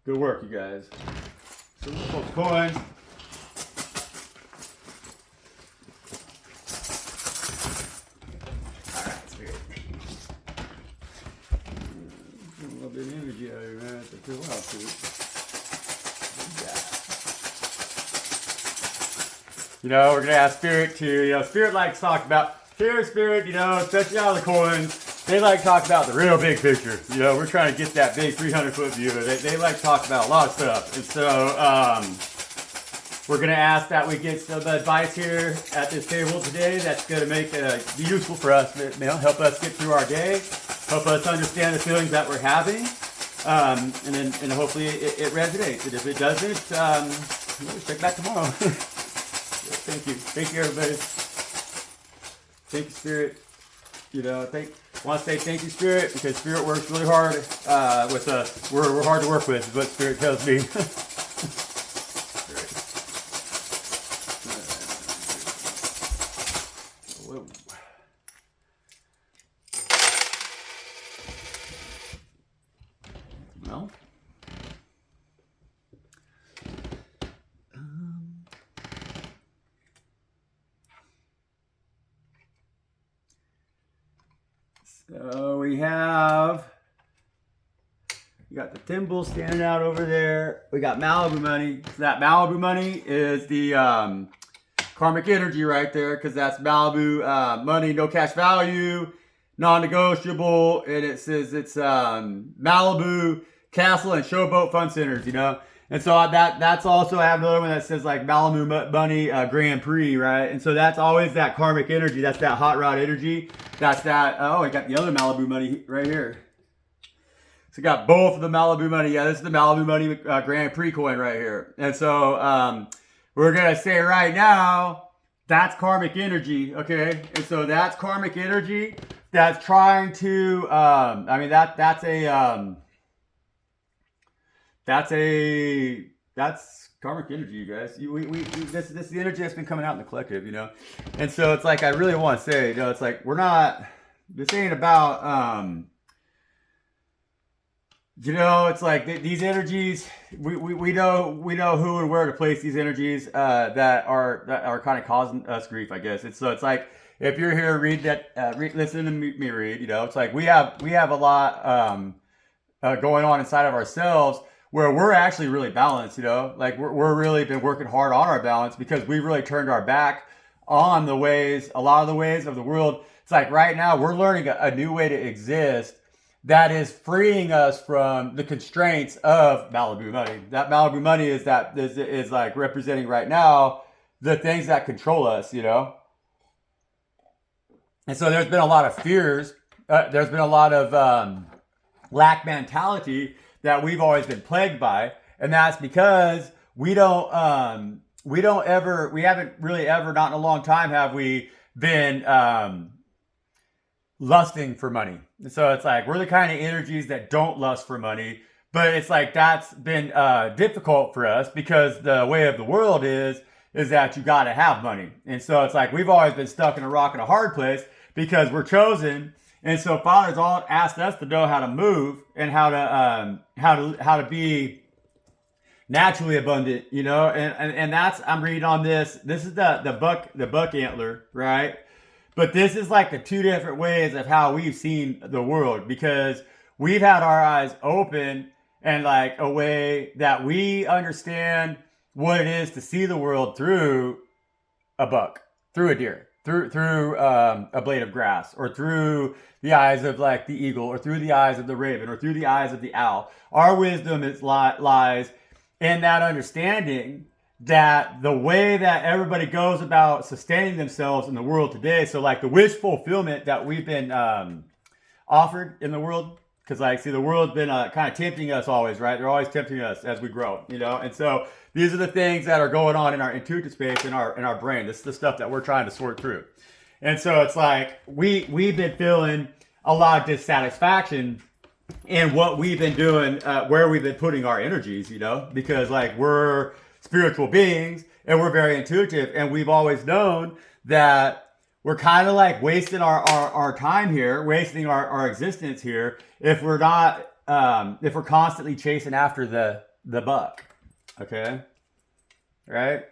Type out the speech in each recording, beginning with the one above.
Good work, you guys. So we'll pull coins. All right, Spirit. A little bit of energy out here, man. To fill out too. You know, we're gonna ask Spirit to, Spirit likes to talk about, here, Spirit, especially out of the coins, they like to talk about the real big picture. We're trying to get that big 300-foot view. They like to talk about a lot of stuff. And so, we're gonna ask that we get some advice here at this table today that's gonna be useful for us, help us get through our day, help us understand the feelings that we're having, and hopefully it resonates. And if it doesn't, we'll check back tomorrow. Thank you, everybody. Thank you, Spirit. I want to say thank you, Spirit, because Spirit works really hard with us. We're hard to work with, is what Spirit tells me. Whoa. Well. So we got the thimble standing out over there. We got Malibu money. So that Malibu money is the karmic energy right there, because that's Malibu money, no cash value, non-negotiable, and it says it's Malibu Castle and Showboat Fun Centers, And so that's also, I have another one that says like Malibu Money Grand Prix, right? And so that's always that karmic energy. That's that hot rod energy. That's that, I got the other Malibu money right here. So we got both of the Malibu money. Yeah, this is the Malibu Money Grand Prix coin right here. And so we're going to say right now, that's karmic energy, okay? And so that's karmic energy that's trying to, that's karmic energy, you guys. This is the energy that's been coming out in the collective, And so it's like, I really want to say, it's like, this ain't about, it's like these energies, we know who and where to place these energies that are kind of causing us grief, I guess. It's like, if you're here, listen to me read, it's like we have a lot going on inside of ourselves, where we're actually really balanced, like we're really been working hard on our balance, because we've really turned our back on a lot of the ways of the world. It's like right now we're learning a new way to exist that is freeing us from the constraints of Malibu money. That Malibu money is like representing right now the things that control us, And so there's been a lot of fears. There's been a lot of lack mentality that we've always been plagued by, and that's because we haven't really ever, not in a long time, have we been lusting for money. So it's like we're the kind of energies that don't lust for money, but it's like that's been difficult for us, because the way of the world is that you got to have money, and so it's like we've always been stuck in a rock and a hard place because we're chosen. And so Father's all asked us to know how to move and how to be naturally abundant, and that's, I'm reading on this. This is the buck antler, right? But this is like the two different ways of how we've seen the world, because we've had our eyes open and like a way that we understand what it is to see the world through a buck, through a deer, through a blade of grass, or through the eyes of like the eagle, or through the eyes of the raven, or through the eyes of the owl. Our wisdom lies in that understanding that the way that everybody goes about sustaining themselves in the world today, so like the wish fulfillment that we've been offered in the world, because like, see, the world's been kind of tempting us always, right? They're always tempting us as we grow, And so these are the things that are going on in our intuitive space, in our brain. This is the stuff that we're trying to sort through. And so it's like we've been feeling a lot of dissatisfaction in what we've been doing, where we've been putting our energies, because like we're spiritual beings and we're very intuitive, and we've always known that we're kind of like wasting our time here, wasting our existence here, if we're not, if we're constantly chasing after the the buck. Okay? Right?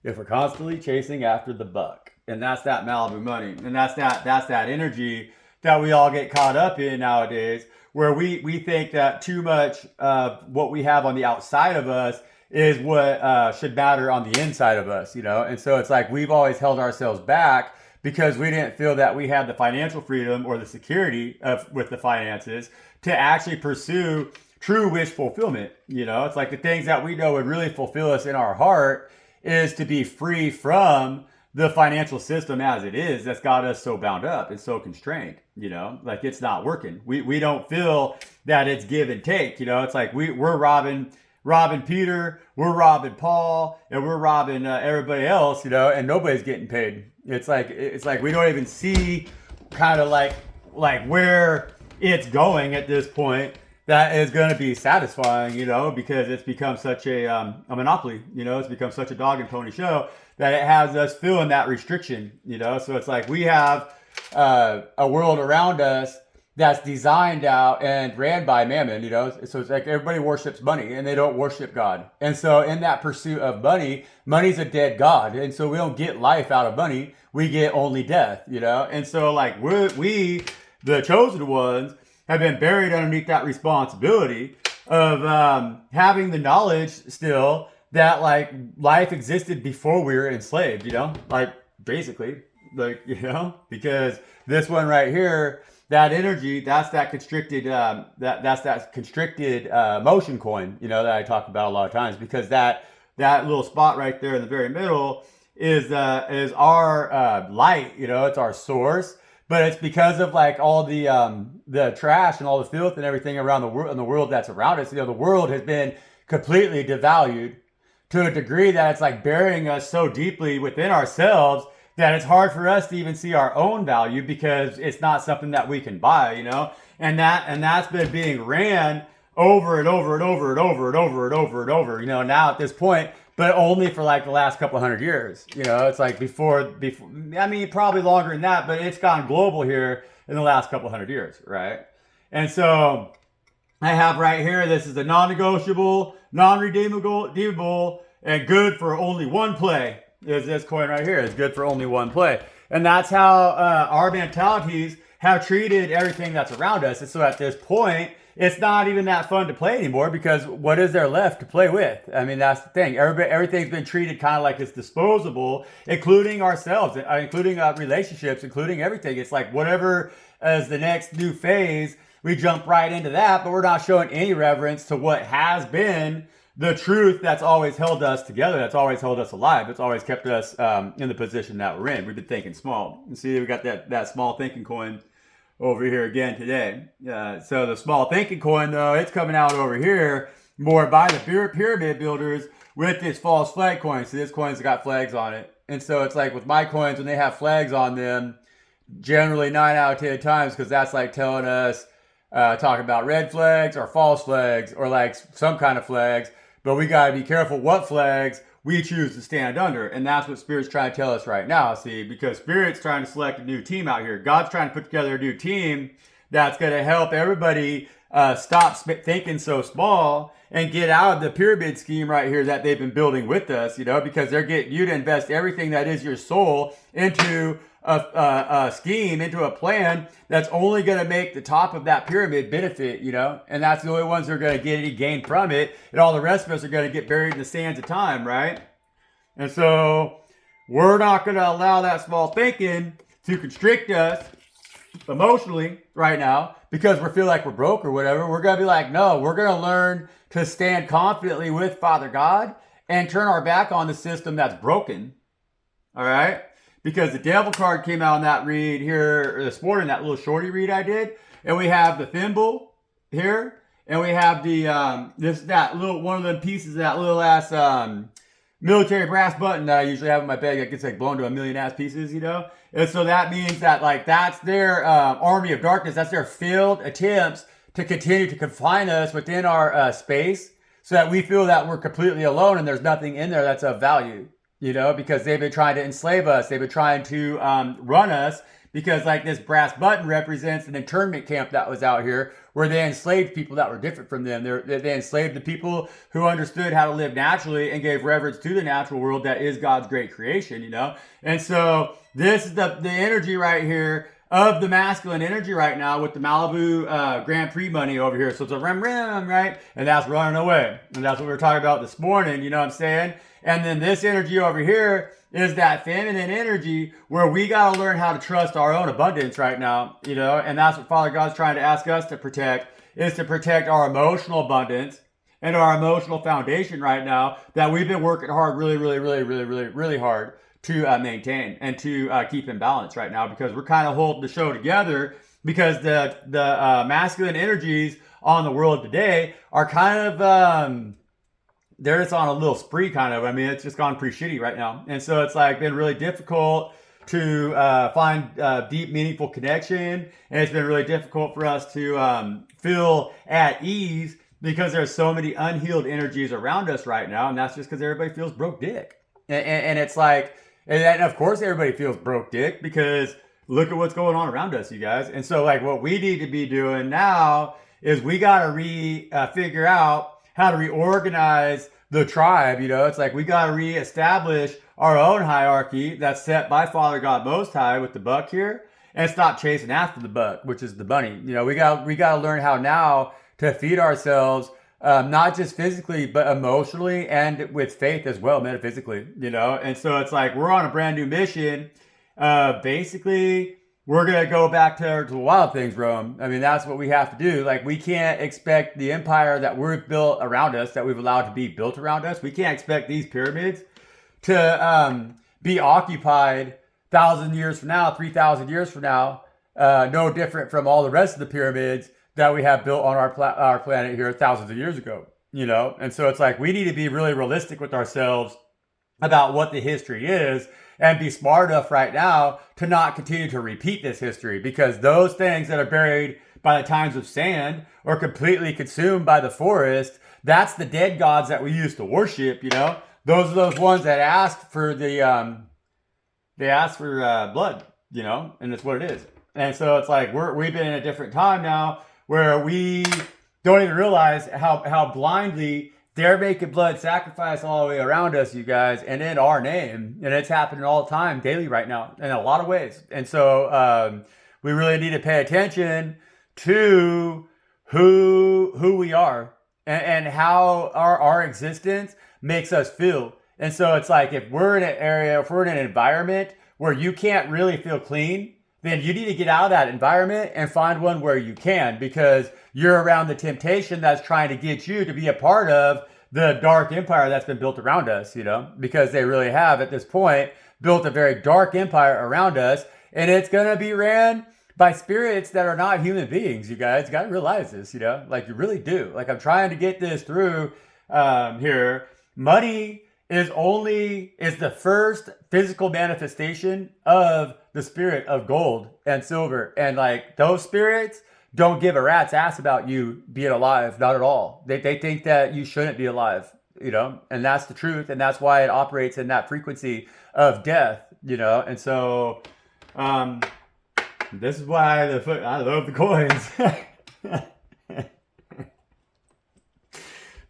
If we're constantly chasing after the buck. And that's that Malibu money. And that's that energy that we all get caught up in nowadays, where we think that too much of what we have on the outside of us is what should matter on the inside of us, you know? And so it's like we've always held ourselves back because we didn't feel that we had the financial freedom or the security with the finances to actually pursue true wish fulfillment. You know, it's like the things that we know would really fulfill us in our heart is to be free from the financial system as it is that's got us so bound up and so constrained, you know, like it's not working. We don't feel that it's give and take, you know, it's like we're robbing Peter, we're robbing Paul, and we're robbing everybody else, you know, and nobody's getting paid. It's like we don't even see kind of like where it's going at this point that is going to be satisfying, you know, because it's become such a monopoly, you know, it's become such a dog and pony show that it has us feeling that restriction, you know. So it's like we have a world around us that's designed out and ran by mammon, you know. So it's like everybody worships money and they don't worship God. And so in that pursuit of money, money's a dead god. And so we don't get life out of money. We get only death, you know. And so like we the chosen ones, have been buried underneath that responsibility of having the knowledge still that like life existed before we were enslaved, you know, like basically, like, you know, because this one right here, that energy, that's that constricted, that's that constricted motion coin, you know, that I talk about a lot of times, because that little spot right there in the very middle is our light, you know, it's our source. But it's because of like all the trash and all the filth and everything around the world, in the world that's around us. You know, the world has been completely devalued to a degree that it's like burying us so deeply within ourselves that it's hard for us to even see our own value because it's not something that we can buy, you know. And that's been being ran over and over and over and over and over and over and over, you know. Now at this point. But only for like the last couple hundred years, you know. It's like before. I mean, probably longer than that, but it's gone global here in the last couple hundred years, right? And so I have right here. This is a non-negotiable, non-redeemable, and good for only one play. Is this coin right here? It's good for only one play, and that's how our mentalities have treated everything that's around us. And so at this point, it's not even that fun to play anymore because what is there left to play with? I mean, that's the thing. Everything's been treated kind of like it's disposable, including ourselves, including relationships, including everything. It's like whatever is the next new phase, we jump right into that, but we're not showing any reverence to what has been the truth that's always held us together, that's always held us alive, that's always kept us in the position that we're in. We've been thinking small. You see, we got that small thinking coin over here again today. So the small thinking coin, though, it's coming out over here more by the pyramid builders with this false flag coin. So this coin's got flags on it. And so it's like with my coins, when they have flags on them, generally 9 out of 10 times, because that's like telling us, talking about red flags or false flags or like some kind of flags. But we got to be careful what flags we choose to stand under. And that's what Spirit's trying to tell us right now, see, because Spirit's trying to select a new team out here. God's trying to put together a new team that's going to help everybody stop thinking so small and get out of the pyramid scheme right here that they've been building with us, you know, because they're getting you to invest everything that is your soul into a scheme, into a plan that's only going to make the top of that pyramid benefit, you know, and that's the only ones that are going to get any gain from it, and all the rest of us are going to get buried in the sands of time, right? And so we're not going to allow that small thinking to constrict us emotionally right now because we feel like we're broke or whatever. We're going to be like, no, we're going to learn to stand confidently with Father God and turn our back on the system that's broken, all right? Because the devil card came out on that read here this morning, that little shorty read I did. And we have the thimble here. And we have the that little one of them pieces of that little ass military brass button that I usually have in my bag that gets like blown to a million ass pieces, you know? And so that means that like that's their army of darkness. That's their failed attempts to continue to confine us within our space so that we feel that we're completely alone and there's nothing in there that's of value. You know, because they've been trying to enslave us. They've been trying to run us because like this brass button represents an internment camp that was out here where they enslaved people that were different from them. They enslaved the people who understood how to live naturally and gave reverence to the natural world that is God's great creation, you know? And so this is the energy right here of the masculine energy right now with the Malibu Grand Prix money over here. So it's a rim, right? And that's running away. And that's what we were talking about this morning, you know what I'm saying? And then this energy over here is that feminine energy where we got to learn how to trust our own abundance right now, you know? And that's what Father God's trying to ask us to protect, is to protect our emotional abundance and our emotional foundation right now that we've been working hard, really hard to maintain and to keep in balance right now, because we're kind of holding the show together because the masculine energies on the world today are kind of they're just on a little spree kind of. I mean, it's just gone pretty shitty right now, and so it's like been really difficult to find deep, meaningful connection, and it's been really difficult for us to feel at ease because there's so many unhealed energies around us right now, and that's just because everybody feels broke dick, and it's like. And of course everybody feels broke dick because look at what's going on around us, you guys. And so like what we need to be doing now is we got to figure out how to reorganize the tribe, you know. It's like we got to reestablish our own hierarchy that's set by Father God Most High with the buck here, and stop chasing after the buck, which is the bunny. You know, we got to learn how now to feed ourselves not just physically, but emotionally and with faith as well, metaphysically, you know? And so it's like, we're on a brand new mission. Basically, we're going to go back to the wild things, Rome. I mean, that's what we have to do. Like, we can't expect the empire that we've built around us, that we've allowed to be built around us. We can't expect these pyramids to be occupied 1,000 years from now, 3,000 years from now, no different from all the rest of the pyramids that we have built on our planet here thousands of years ago, you know? And so it's like, we need to be really realistic with ourselves about what the history is and be smart enough right now to not continue to repeat this history, because those things that are buried by the times of sand or completely consumed by the forest, that's the dead gods that we used to worship, you know? Those are those ones that asked for blood, you know? And that's what it is. And so it's like, we've been in a different time now where we don't even realize how blindly they're making blood sacrifice all the way around us, you guys, and in our name. And it's happening all the time, daily right now, in a lot of ways. And so we really need to pay attention to who we are and how our existence makes us feel. And so it's like, if we're in an environment where you can't really feel clean, then you need to get out of that environment and find one where you can, because you're around the temptation that's trying to get you to be a part of the dark empire that's been built around us, you know, because they really have at this point built a very dark empire around us, and it's going to be ran by spirits that are not human beings, you guys. You got to realize this, you know, like you really do. Like, I'm trying to get this through here. Money is the first physical manifestation of the spirit of gold and silver. And like, those spirits don't give a rat's ass about you being alive, not at all. They think that you shouldn't be alive, you know, and that's the truth. And that's why it operates in that frequency of death, you know. And so this is why I love the coins.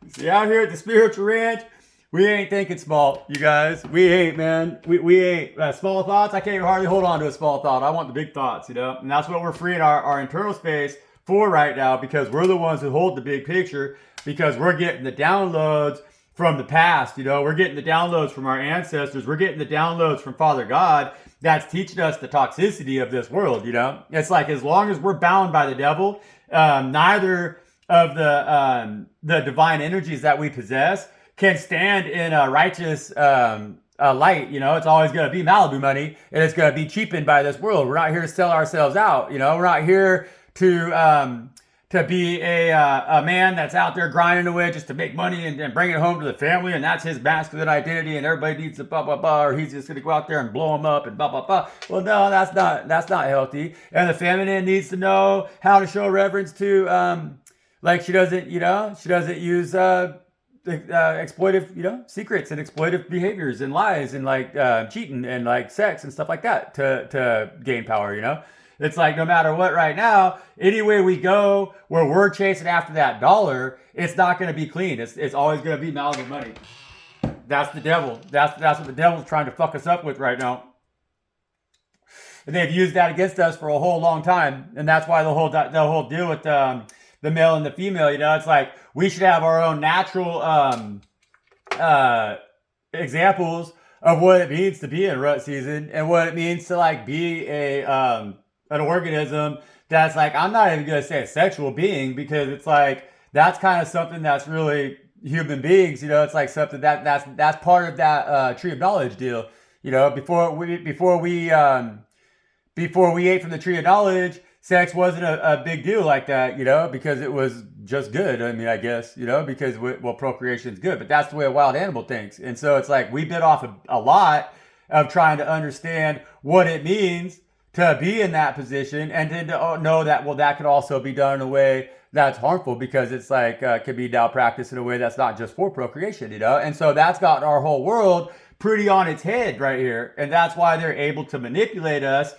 See, out here at the Spiritual Ranch, we ain't thinking small, you guys. We ain't, man. We ain't. Small thoughts, I can't even hardly hold on to a small thought. I want the big thoughts, you know? And that's what we're freeing our internal space for right now, because we're the ones who hold the big picture, because we're getting the downloads from the past, you know? We're getting the downloads from our ancestors. We're getting the downloads from Father God that's teaching us the toxicity of this world, you know? It's like, as long as we're bound by the devil, neither of the divine energies that we possess can stand in a righteous light, you know. It's always going to be Malibu money, and it's going to be cheapened by this world. We're not here to sell ourselves out, you know. We're not here to be a man that's out there grinding away just to make money and bring it home to the family, and that's his masculine identity, and everybody needs to blah blah blah, or he's just going to go out there and blow them up and blah blah blah. Well, no, that's not healthy. And the feminine needs to know how to show reverence to, like, she doesn't use exploitive, secrets and exploitive behaviors and lies and like cheating and like sex and stuff like that to gain power. It's like no matter what right now, any way we go where we're chasing after that dollar, it's not going to be clean. It's always going to be Malibu money. That's the devil. That's what the devil's trying to fuck us up with right now. And they've used that against us for a whole long time, and that's why the whole deal with the male and the female. It's like we should have our own natural examples of what it means to be in rut season and what it means to like be an organism that's like, I'm not even gonna say a sexual being, because it's like that's kind of something that's really human beings. It's like something that's part of that tree of knowledge deal. Before we ate from the tree of knowledge, sex wasn't a big deal like that, because it was just good. I mean, I guess, because procreation is good, but that's the way a wild animal thinks. And so it's like we bit off a lot of trying to understand what it means to be in that position, and then to know that, well, that could also be done in a way that's harmful, because it's like could be now practiced in a way that's not just for procreation, And so that's got our whole world pretty on its head right here, and that's why they're able to manipulate us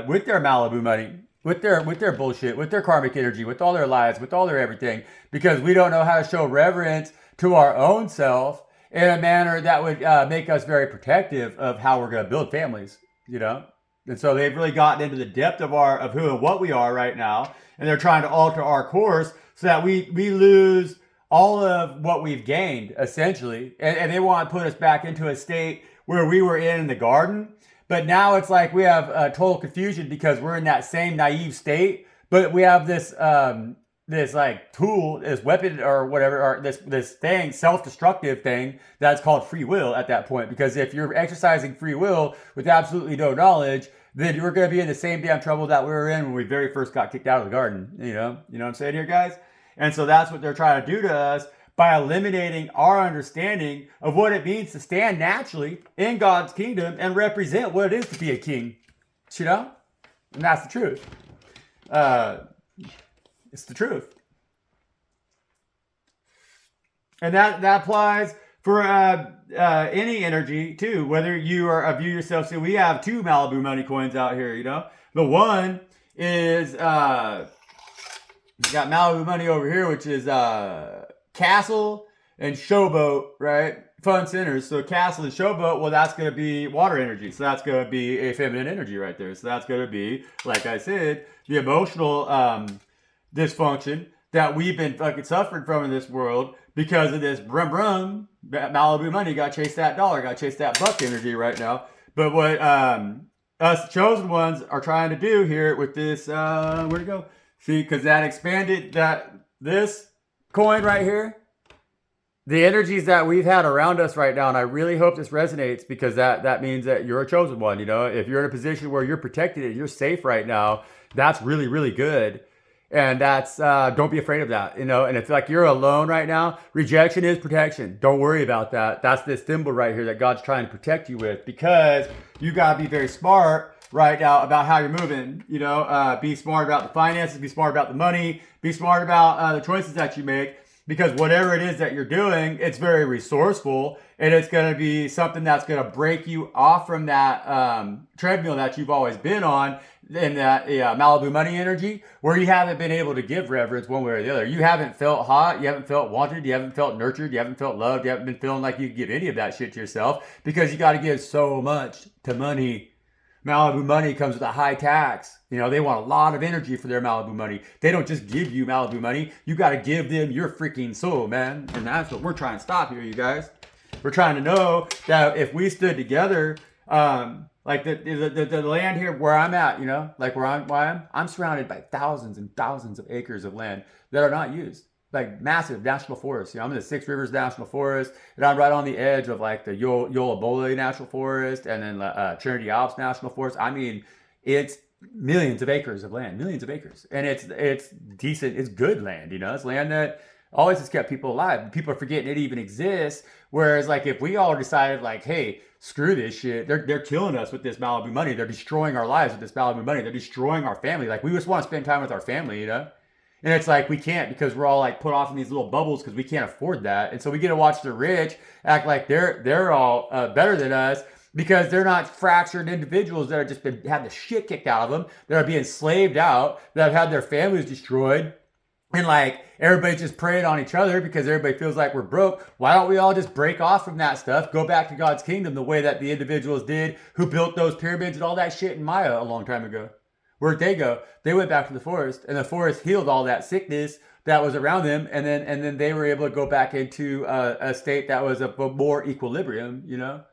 with their Malibu money, with their bullshit, with their karmic energy, with all their lies, with all their everything, because we don't know how to show reverence to our own self in a manner that would make us very protective of how we're going to build families, And so they've really gotten into the depth of who and what we are right now, and they're trying to alter our course so that we lose all of what we've gained, essentially. And they want to put us back into a state where we were in the garden. But now it's like we have total confusion because we're in that same naive state, but we have this this like tool, this weapon or whatever, or this thing, self-destructive thing that's called free will at that point. Because if you're exercising free will with absolutely no knowledge, then you're going to be in the same damn trouble that we were in when we very first got kicked out of the garden. You know what I'm saying here, guys? And so that's what they're trying to do to us by eliminating our understanding of what it means to stand naturally in God's kingdom and represent what it is to be a king. And that's the truth. It's the truth. And that applies for any energy too, whether you view yourself. So we have two Malibu money coins out here, The one is got Malibu money over here, which is Castle and Showboat, right? Fun centers. So Castle and Showboat, well, that's going to be water energy. So that's going to be a feminine energy right there. So that's going to be, like I said, the emotional dysfunction that we've been fucking suffering from in this world because of this brum brum. Malibu money got chased that dollar, got chased that buck energy right now. But what us chosen ones are trying to do here with this, where'd it go? See, because that expanded this coin right here, the energies that we've had around us right now, and I really hope this resonates, because that means that you're a chosen one. If you're in a position where you're protected and you're safe right now, that's really, really good. And that's don't be afraid of that. And if like you're alone right now, rejection is protection. Don't worry about that. That's this symbol right here that God's trying to protect you with, because you gotta be very smart right now about how you're moving. Be smart about the finances, be smart about the money, be smart about the choices that you make, because whatever it is that you're doing, it's very resourceful, and it's going to be something that's going to break you off from that treadmill that you've always been on, in that Malibu money energy, where you haven't been able to give reverence one way or the other. You haven't felt hot, you haven't felt wanted, you haven't felt nurtured, you haven't felt loved, you haven't been feeling like you can give any of that shit to yourself, because you got to give so much to money. Malibu money comes with a high tax. They want a lot of energy for their Malibu money. They don't just give you Malibu money. You got to give them your freaking soul, man. And that's what we're trying to stop here, you guys. We're trying to know that if we stood together, like the land here where I'm at, like where I'm surrounded by thousands and thousands of acres of land that are not used. Like massive national forests. I'm in the Six Rivers National Forest, and I'm right on the edge of like the Yola National Forest, and then Trinity Alps National Forest. I mean, it's millions of acres of land, millions of acres, and it's decent, it's good land. It's land that always has kept people alive. People are forgetting it even exists. Whereas, like, if we all decided, like, hey, screw this shit, they're killing us with this Malibu money. They're destroying our lives with this Malibu money. They're destroying our family. Like, we just want to spend time with our family, And it's like we can't because we're all like put off in these little bubbles because we can't afford that. And so we get to watch the rich act like they're all better than us because they're not fractured individuals that have just been had the shit kicked out of them, that are being slaved out, that have had their families destroyed. And like everybody's just preying on each other because everybody feels like we're broke. Why don't we all just break off from that stuff, go back to God's kingdom the way that the individuals did who built those pyramids and all that shit in Maya a long time ago? Where'd they go? They went back to the forest, and the forest healed all that sickness that was around them, and then they were able to go back into a state that was a more equilibrium, you know?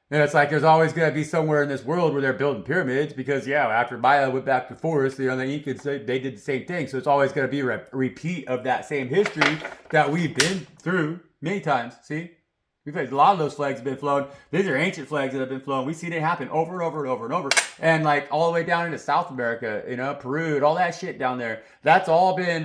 And it's like there's always going to be somewhere in this world where they're building pyramids because, yeah, after Maya went back to the forest, you know, the Incans, they did the same thing. So it's always going to be a repeat of that same history that we've been through many times. See? We've had a lot of those flags have been flown. These are ancient flags that have been flown. We've seen it happen over and over and over and over. And like all the way down into South America, you know, Peru, and all that shit down there. That's all been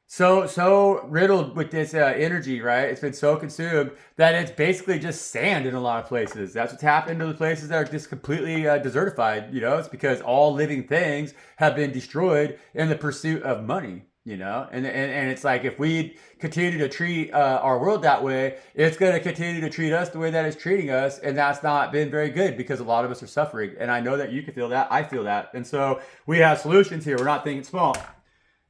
so riddled with this energy, right? It's been so consumed that it's basically just sand in a lot of places. That's what's happened to the places that are just completely desertified. You know, it's because all living things have been destroyed in the pursuit of money. You know, and it's like if we continue to treat our world that way, it's going to continue to treat us the way that it's treating us, and that's not been very good because a lot of us are suffering. And I know that you can feel that. I feel that, and so we have solutions here. We're not thinking small.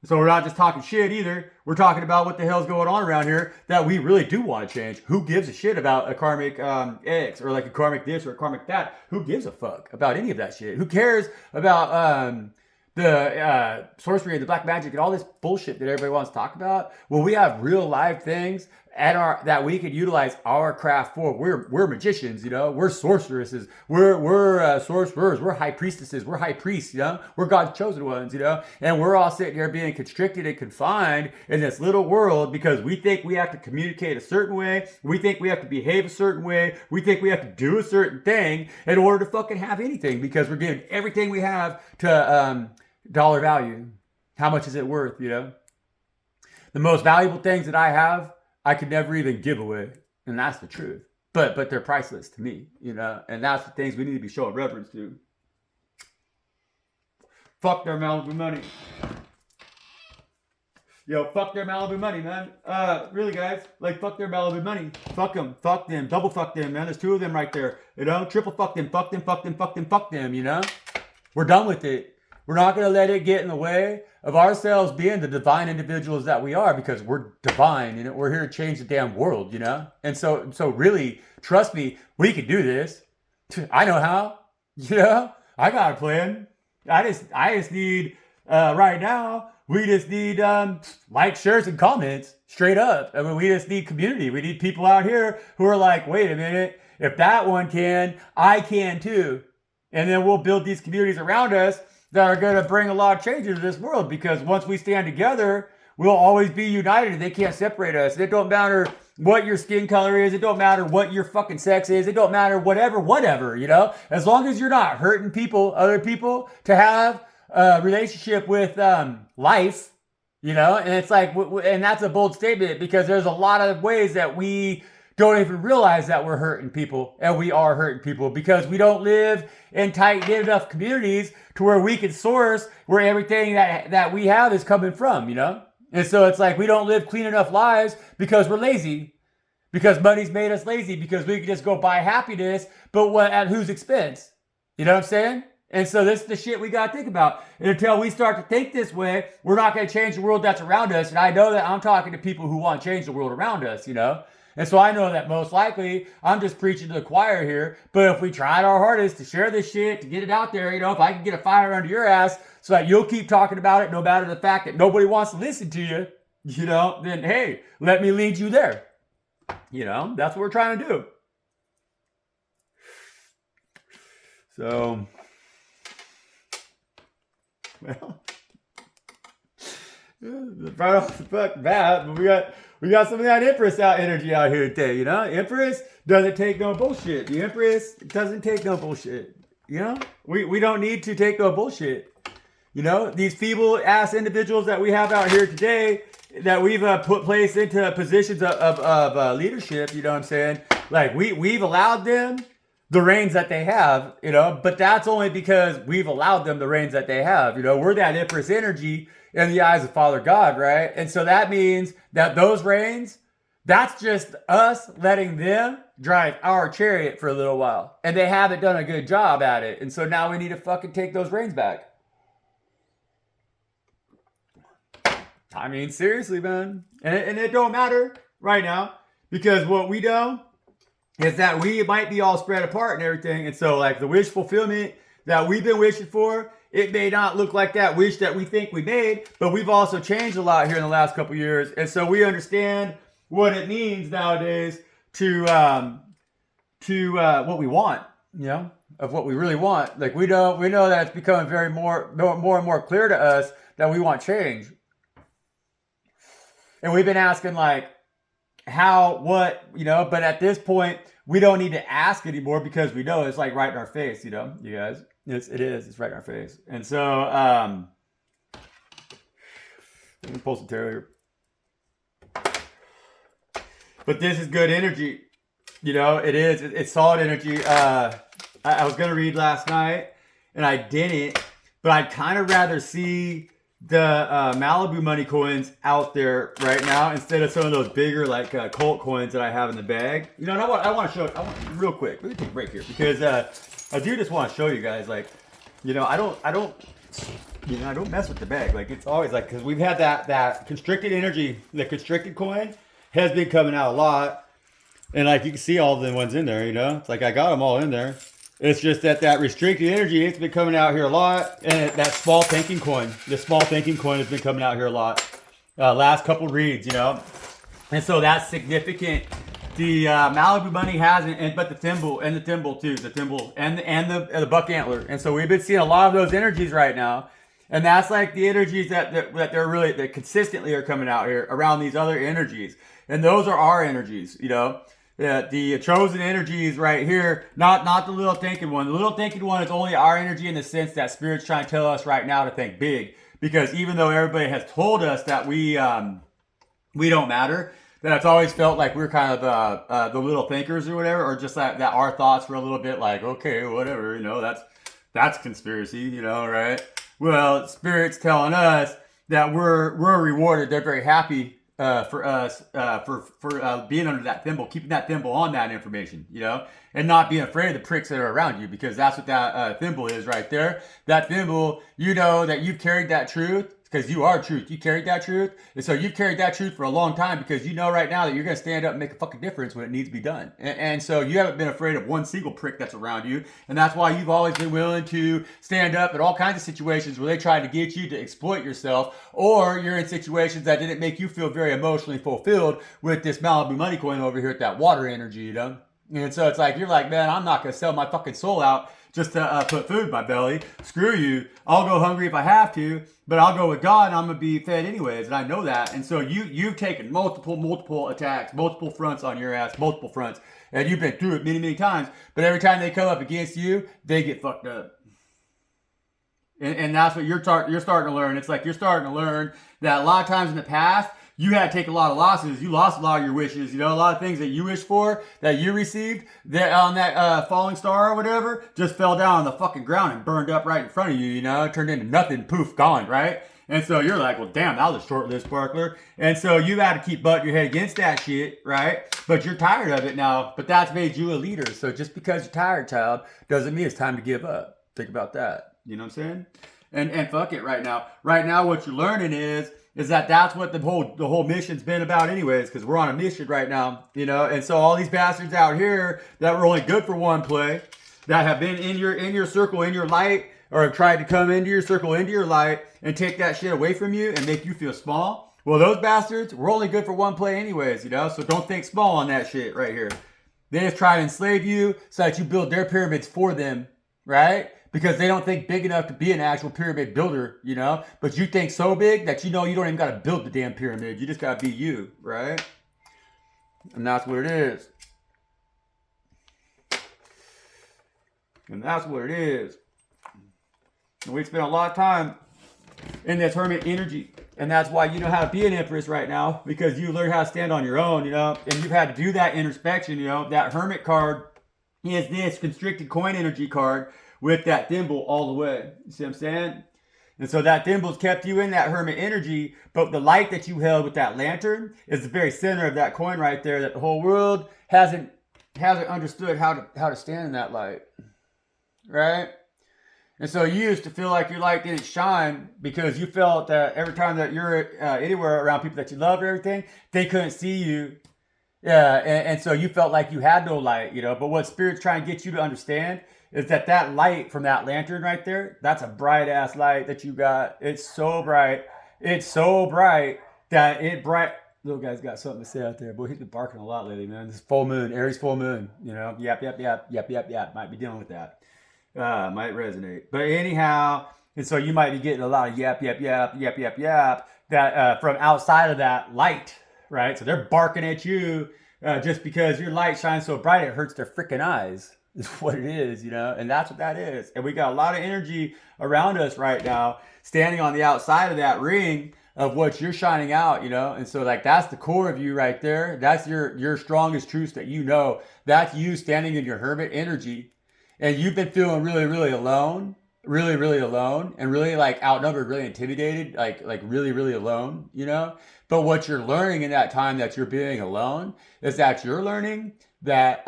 So we're not just talking shit either. We're talking about what the hell's going on around here that we really do want to change. Who gives a shit about a karmic X or like a karmic this or a karmic that? Who gives a fuck about any of that shit? Who cares about the sorcery and the black magic and all this bullshit that everybody wants to talk about? Well, we have real live things at our that we could utilize our craft for. We're magicians, you know. We're sorceresses. We're sorcerers. We're high priestesses. We're high priests, you know. We're God's chosen ones, you know. And we're all sitting here being constricted and confined in this little world because we think we have to communicate a certain way. We think we have to behave a certain way. We think we have to do a certain thing in order to fucking have anything because we're giving everything we have to dollar value. How much is it worth, you know? The most valuable things that I have, I could never even give away. And that's the truth. But they're priceless to me, you know? And that's the things we need to be showing reverence to. Fuck their Malibu money. Yo, fuck their Malibu money, man. Really, guys. Like, fuck their Malibu money. Fuck them. Fuck them. Double fuck them, man. There's two of them right there. You know? Triple fuck them. Fuck them. Fuck them. Fuck them. Fuck them, you know? We're done with it. We're not going to let it get in the way of ourselves being the divine individuals that we are because we're divine and we're here to change the damn world, you know? And so really, trust me, we can do this. I know how, you know? I got a plan. I just need, right now, we just need likes, shares, and comments straight up. I mean, we just need community. We need people out here who are like, wait a minute, if that one can, I can too. And then we'll build these communities around us that are going to bring a lot of changes to this world because once we stand together, we'll always be united. They can't separate us. It don't matter what your skin color is. It don't matter what your fucking sex is. It don't matter whatever, you know? As long as you're not hurting people, other people, to have a relationship with life, you know? And it's like, and that's a bold statement because there's a lot of ways that we don't even realize that we're hurting people, and we are hurting people because we don't live in tight-knit enough communities to where we can source where everything that we have is coming from, you know? And so it's like we don't live clean enough lives because we're lazy, because money's made us lazy, because we can just go buy happiness, but what at whose expense? You know what I'm saying? And so this is the shit we got to think about. And until we start to think this way, we're not going to change the world that's around us. And I know that I'm talking to people who want to change the world around us, you know? And so I know that most likely I'm just preaching to the choir here, but if we tried our hardest to share this shit, to get it out there, you know, if I can get a fire under your ass so that you'll keep talking about it no matter the fact that nobody wants to listen to you, you know, then hey, let me lead you there. You know, that's what we're trying to do. So, well, right off the fuck bat, but we got some of that Empress energy out here today, you know? Empress doesn't take no bullshit. The Empress doesn't take no bullshit, you know? We don't need to take no bullshit. You know, these feeble-ass individuals that we have out here today that we've put placed into positions of leadership, you know what I'm saying? Like, we've allowed them the reigns that they have, but that's only because we've allowed them the reigns that they have. We're that Empress energy in the eyes of Father God, right? And so that means that those reigns, that's just us letting them drive our chariot for a little while. And they haven't done a good job at it. And so now we need to fucking take those reins back. I mean, seriously, man. And it don't matter right now. Because what we know is that we might be all spread apart and everything. And so, like, the wish fulfillment that we've been wishing for, it may not look like that wish that we think we made. But we've also changed a lot here in the last couple years. And so we understand what it means nowadays to what we want, of what we really want. Like we know that it's becoming very more and more clear to us that we want change. And we've been asking like how, what, but at this point we don't need to ask anymore because we know it's like right in our face, you guys. It's right in our face. And so let me pull some tarot here. But this is good energy. It is. It's solid energy. I was going to read last night, and I didn't. But I'd kind of rather see the Malibu money coins out there right now instead of some of those bigger, like, cult coins that I have in the bag. And I want to show it. Real quick. Let me take a break here. Because I do just want to show you guys, like, I don't mess with the bag. Like, it's always, like, because we've had that constricted energy, the constricted coin has been coming out a lot, and like you can see all the ones in there, it's like I got them all in there. It's just that restricted energy, it's been coming out here a lot, and that small thinking coin, has been coming out here a lot. Last couple reads, and so that's significant. The Malibu money hasn't, but the thimble too, the thimble and the buck antler, and so we've been seeing a lot of those energies right now. And that's like the energies that consistently are coming out here around these other energies. And those are our energies, the chosen energies right here, not the little thinking one. The little thinking one is only our energy in the sense that Spirit's trying to tell us right now to think big. Because even though everybody has told us that we don't matter, that it's always felt like we're kind of the little thinkers or whatever, or just that our thoughts were a little bit like, okay, whatever, that's conspiracy, right? Well, Spirit's telling us that we're rewarded. They're very happy for us for being under that thimble, keeping that thimble on that information, and not being afraid of the pricks that are around you, because that's what that thimble is right there. That thimble, that you've carried that truth. Because you are truth. You carried that truth. And so you've carried that truth for a long time because you know right now that you're going to stand up and make a fucking difference when it needs to be done. And so you haven't been afraid of one single prick that's around you. And that's why you've always been willing to stand up in all kinds of situations where they try to get you to exploit yourself, or you're in situations that didn't make you feel very emotionally fulfilled with this Malibu money coin over here at that water energy, And so it's like, you're like, man, I'm not going to sell my fucking soul out just to put food in my belly. Screw you. I'll go hungry if I have to, but I'll go with God and I'm going to be fed anyways. And I know that. And so you've taken multiple attacks, multiple fronts on your ass, multiple fronts. And you've been through it many, many times. But every time they come up against you, they get fucked up. And that's what you're starting to learn. It's like you're starting to learn that a lot of times in the past, you had to take a lot of losses. You lost a lot of your wishes. A lot of things that you wished for, that you received, that on that falling star or whatever, just fell down on the fucking ground and burned up right in front of you, It turned into nothing, poof, gone, right? And so you're like, well, damn, that was a short-lived sparkler. And so you had to keep butting your head against that shit, right? But you're tired of it now. But that's made you a leader. So just because you're tired, child, doesn't mean it's time to give up. Think about that. You know what I'm saying? And fuck it right now. Right now, what you're learning is that that's what the whole mission's been about anyways, because we're on a mission right now, and so all these bastards out here that were only good for one play, that have been in your circle, in your light, or have tried to come into your circle, into your light, and take that shit away from you and make you feel small. Well, those bastards were only good for one play anyways, so don't think small on that shit right here. They just try to enslave you so that you build their pyramids for them, right? Because they don't think big enough to be an actual pyramid builder, But you think so big that you don't even got to build the damn pyramid. You just got to be you, right? And that's what it is. And that's what it is. And we spent a lot of time in this hermit energy. And that's why you know how to be an empress right now. Because you learn how to stand on your own, And you've had to do that introspection, that hermit card. is this constricted coin energy card with that thimble all the way. You see what I'm saying? And so that thimble's kept you in that hermit energy, but the light that you held with that lantern is the very center of that coin right there that the whole world hasn't understood how to stand in that light. Right? And so you used to feel like your light didn't shine because you felt that every time that you're anywhere around people that you love or everything, they couldn't see you. Yeah, and so you felt like you had no light, But what Spirit's trying to get you to understand is that light from that lantern right there, that's a bright ass light that you got. It's so bright. It's so bright that it bright. Little guy's got something to say out there. Boy, he's been barking a lot lately, man. This full moon, Aries full moon, Yep. Might be dealing with that. Might resonate. But anyhow, and so you might be getting a lot of yap, that from outside of that light, right? So they're barking at you just because your light shines so bright it hurts their freaking eyes. Is what it is, and that's what that is. And we got a lot of energy around us right now, standing on the outside of that ring of what you're shining out, and so like that's the core of you right there. That's your strongest truths that That's you standing in your hermit energy, and you've been feeling really, really alone, really, really alone, and really like outnumbered, really intimidated, like really, really alone, But what you're learning in that time that you're being alone is that you're learning that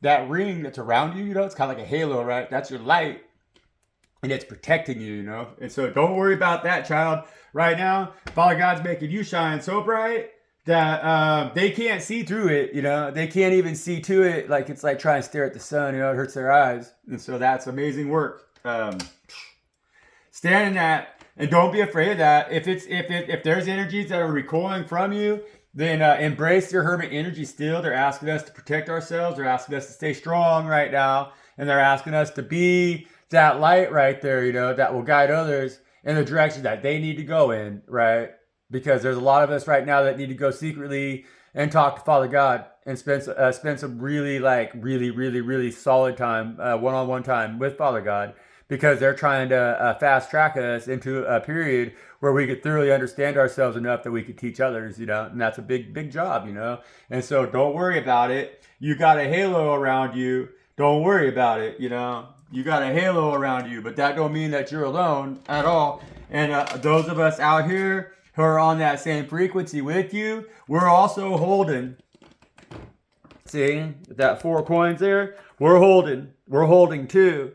that ring that's around you, it's kind of like a halo, right? That's your light, and it's protecting you, And so don't worry about that, child. Right now, Father God's making you shine so bright that they can't see through it, They can't even see to it. Like it's like trying to stare at the sun, it hurts their eyes. And so that's amazing work. Stand in that, and don't be afraid of that. If there's energies that are recoiling from you, then embrace your hermit energy still. They're asking us to protect ourselves. They're asking us to stay strong right now. And they're asking us to be that light right there, that will guide others in the direction that they need to go in, right? Because there's a lot of us right now that need to go secretly and talk to Father God and spend some really, really solid time, one-on-one time with Father God. Because they're trying to fast track us into a period where we could thoroughly understand ourselves enough that we could teach others, and that's a big job, And so don't worry about it. You got a halo around you. Don't worry about it, You got a halo around you, but that don't mean that you're alone at all. And those of us out here who are on that same frequency with you, we're also holding. See that 4 coins there? We're holding too.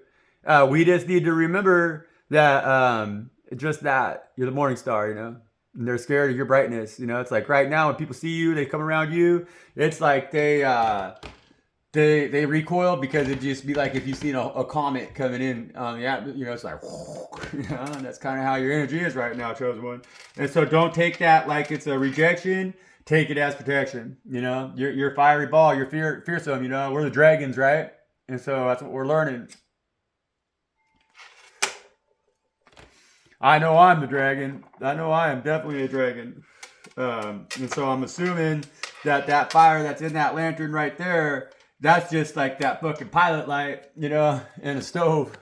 We just need to remember that just that you're the morning star, and they're scared of your brightness. It's like right now when people see you, they come around you. It's like they recoil because it just be like if you've seen a comet coming in on the atmosphere. It's like, and that's kind of how your energy is right now, chosen one. And so don't take that like it's a rejection. Take it as protection. You're a fiery ball. You're fearsome. We're the dragons, right? And so that's what we're learning. I know I'm the dragon. I know I am definitely a dragon. And so I'm assuming that fire that's in that lantern right there, that's just like that fucking pilot light, in a stove,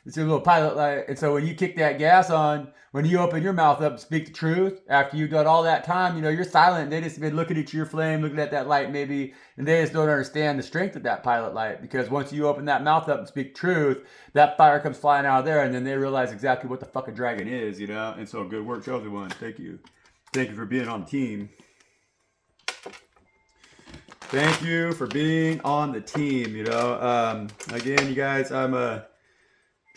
It's a little pilot light. And so when you kick that gas on, when you open your mouth up and speak the truth, after you've done all that time, you're silent. They just been looking at your flame, looking at that light maybe, and they just don't understand the strength of that pilot light. Because once you open that mouth up and speak truth, that fire comes flying out of there, and then they realize exactly what the fucking dragon is, And so good work, chosen one. Thank you. Thank you for being on the team. Thank you for being on the team, Again, you guys, I'm a...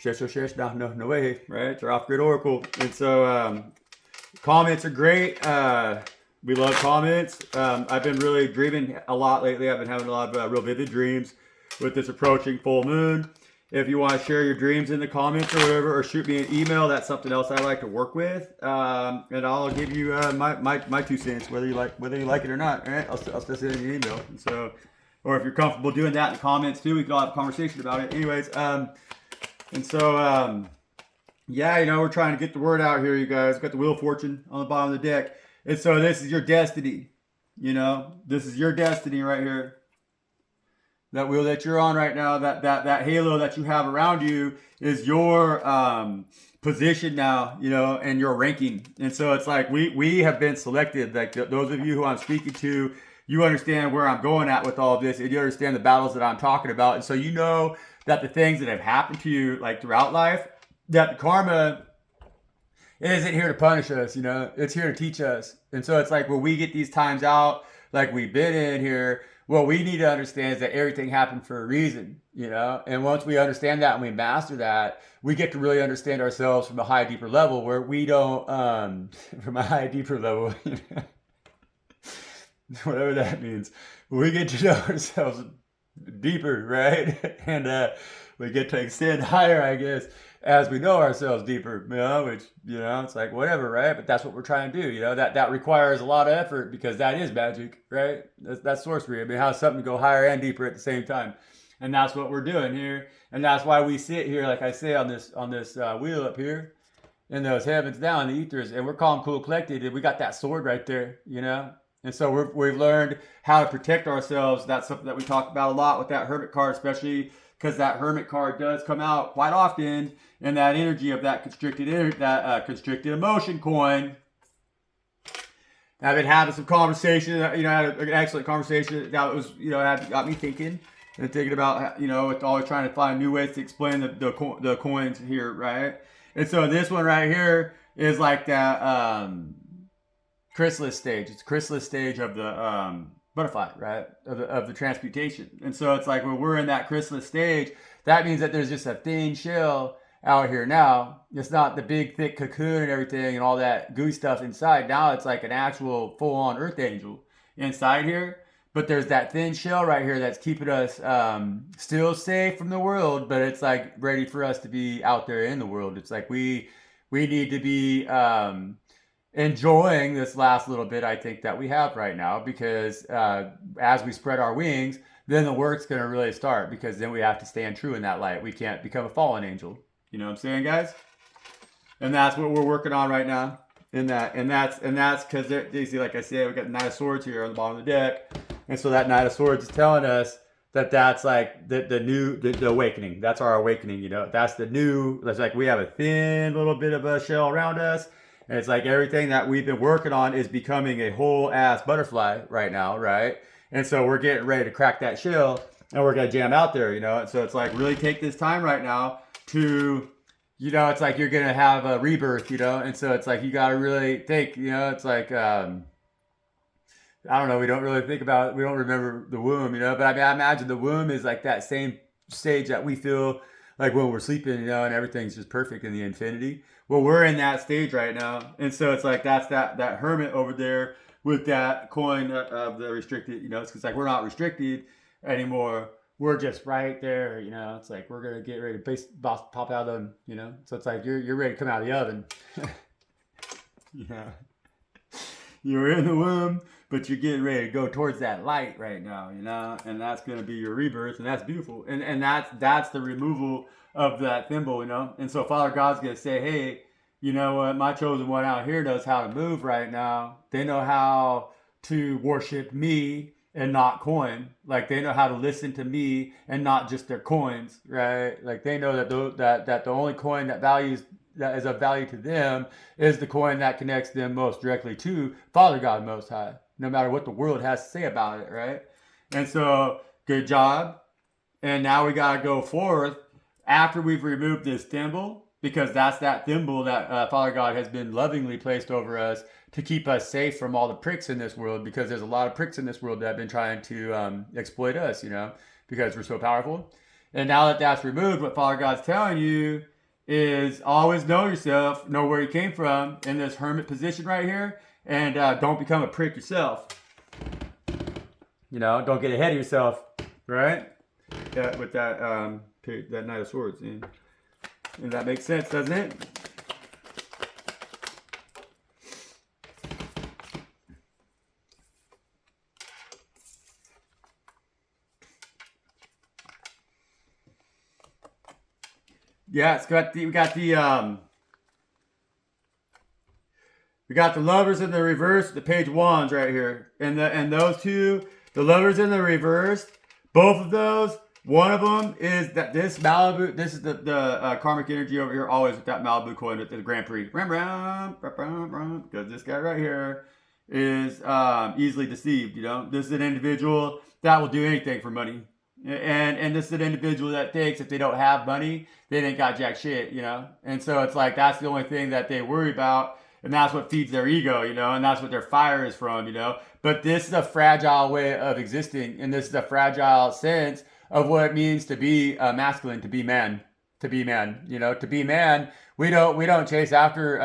No way, right? It's our off-grid oracle. And so comments are great. We love comments. I've been really dreaming a lot lately. I've been having a lot of real vivid dreams with this approaching full moon. If you want to share your dreams in the comments or whatever, or shoot me an email, that's something else I like to work with. And I'll give you my 2 cents, whether you like it or not. All right? I'll still send you an email. And so, or if you're comfortable doing that in the comments too, we can all have a conversation about it. Anyways, and so, we're trying to get the word out here, you guys. We've got the Wheel of Fortune on the bottom of the deck. And so this is your destiny, This is your destiny right here. That wheel that you're on right now, that halo that you have around you is your position now, and your ranking. And so it's like we have been selected. Like those of you who I'm speaking to, you understand where I'm going at with all of this, and you understand the battles that I'm talking about. And so you know that the things that have happened to you, like throughout life, that the karma isn't here to punish us, you know, it's here to teach us. And so it's like when we get these times out, like we've been in here, what we need to understand is that everything happened for a reason, you know. And once we understand that and we master that, we get to really understand ourselves from a high, deeper level where we don't, from a high, deeper level, you know, whatever that means. We get to know ourselves deeper, right? And we get to extend higher, I guess, as we know ourselves deeper, you know, which, you know, it's like whatever, right? But that's what we're trying to do, you know, that requires a lot of effort because that is magic, right? That's sorcery. I mean, how something to go higher and deeper at the same time. And that's what we're doing here. And that's why we sit here, like I say, on this wheel up here in those heavens down, the ethers, and we're calm, cool, collected, and we got that sword right there, you know? And so we've learned how to protect ourselves. That's something that we talk about a lot with that hermit card, especially because that hermit card does come out quite often in that energy of that constricted emotion coin. I've been having some conversation, you know, had an excellent conversation that was, you know, got me thinking and thinking about, you know, with always trying to find new ways to explain the coins here, right? And so this one right here is like that chrysalis stage. It's a chrysalis stage of the butterfly, right? Of the transmutation. And so it's like when we're in that chrysalis stage, that means that there's just a thin shell out here now. It's not the big thick cocoon and everything and all that gooey stuff inside. Now it's like an actual full-on earth angel inside here. But there's that thin shell right here that's keeping us still safe from the world, but it's like ready for us to be out there in the world. It's like we need to be enjoying this last little bit, I think, that we have right now, because as we spread our wings, then the work's going to really start, because then we have to stand true in that light. We can't become a fallen angel. You know what I'm saying, guys? And that's what we're working on right now. And that's because you see, like I said, we got the Knight of Swords here on the bottom of the deck, and so that Knight of Swords is telling us that's like the awakening. That's our awakening. You know, that's the new. It's like we have a thin little bit of a shell around us, and it's like everything that we've been working on is becoming a whole ass butterfly right now, right? And so we're getting ready to crack that shell, and we're gonna jam out there, you know. And so it's like really take this time right now to, you know, it's like you're going to have a rebirth, you know, and so it's like you got to really think, you know, it's like, I don't know, we don't really think about, we don't remember the womb, you know, but I mean, I imagine the womb is like that same stage that we feel like when we're sleeping, you know, and everything's just perfect in the infinity. Well, we're in that stage right now, and so it's like that's that hermit over there with that coin of the restricted, you know, it's like we're not restricted anymore. We're just right there, you know. It's like we're gonna get ready to pop out of them, you know. So it's like you're ready to come out of the oven. Yeah, you're in the womb, but you're getting ready to go towards that light right now, you know. And that's gonna be your rebirth, and that's beautiful. And that's the removal of that thimble, you know. And so Father God's gonna say, hey, you know what? My chosen one out here knows how to move right now. They know how to worship me and not coin. Like they know how to listen to me and not just their coins, right? Like they know that the only coin that is of value to them is the coin that connects them most directly to Father God Most High, no matter what the world has to say about it, right? And so good job. And now we gotta go forth after we've removed this thimble, because that's that thimble that Father God has been lovingly placed over us to keep us safe from all the pricks in this world, because there's a lot of pricks in this world that have been trying to exploit us, you know, because we're so powerful. And now that that's removed, what Father God's telling you is always know yourself, know where you came from in this hermit position right here, and don't become a prick yourself. You know, don't get ahead of yourself, right? With that Knight of Swords. And that makes sense, doesn't it? Yeah, we got the lovers in the reverse, the page wands right here, and those two, the lovers in the reverse, both of those. One of them is that this Malibu, this is the karmic energy over here, always with that Malibu coin at the Grand Prix. Because this guy right here is easily deceived. You know, this is an individual that will do anything for money, and this is an individual that thinks if they don't have money, they ain't got jack shit. You know, and so it's like that's the only thing that they worry about, and that's what feeds their ego. You know, and that's what their fire is from. You know, but this is a fragile way of existing, and this is a fragile sense of what it means to be masculine, to be man, to be man. You know, to be man. We don't chase after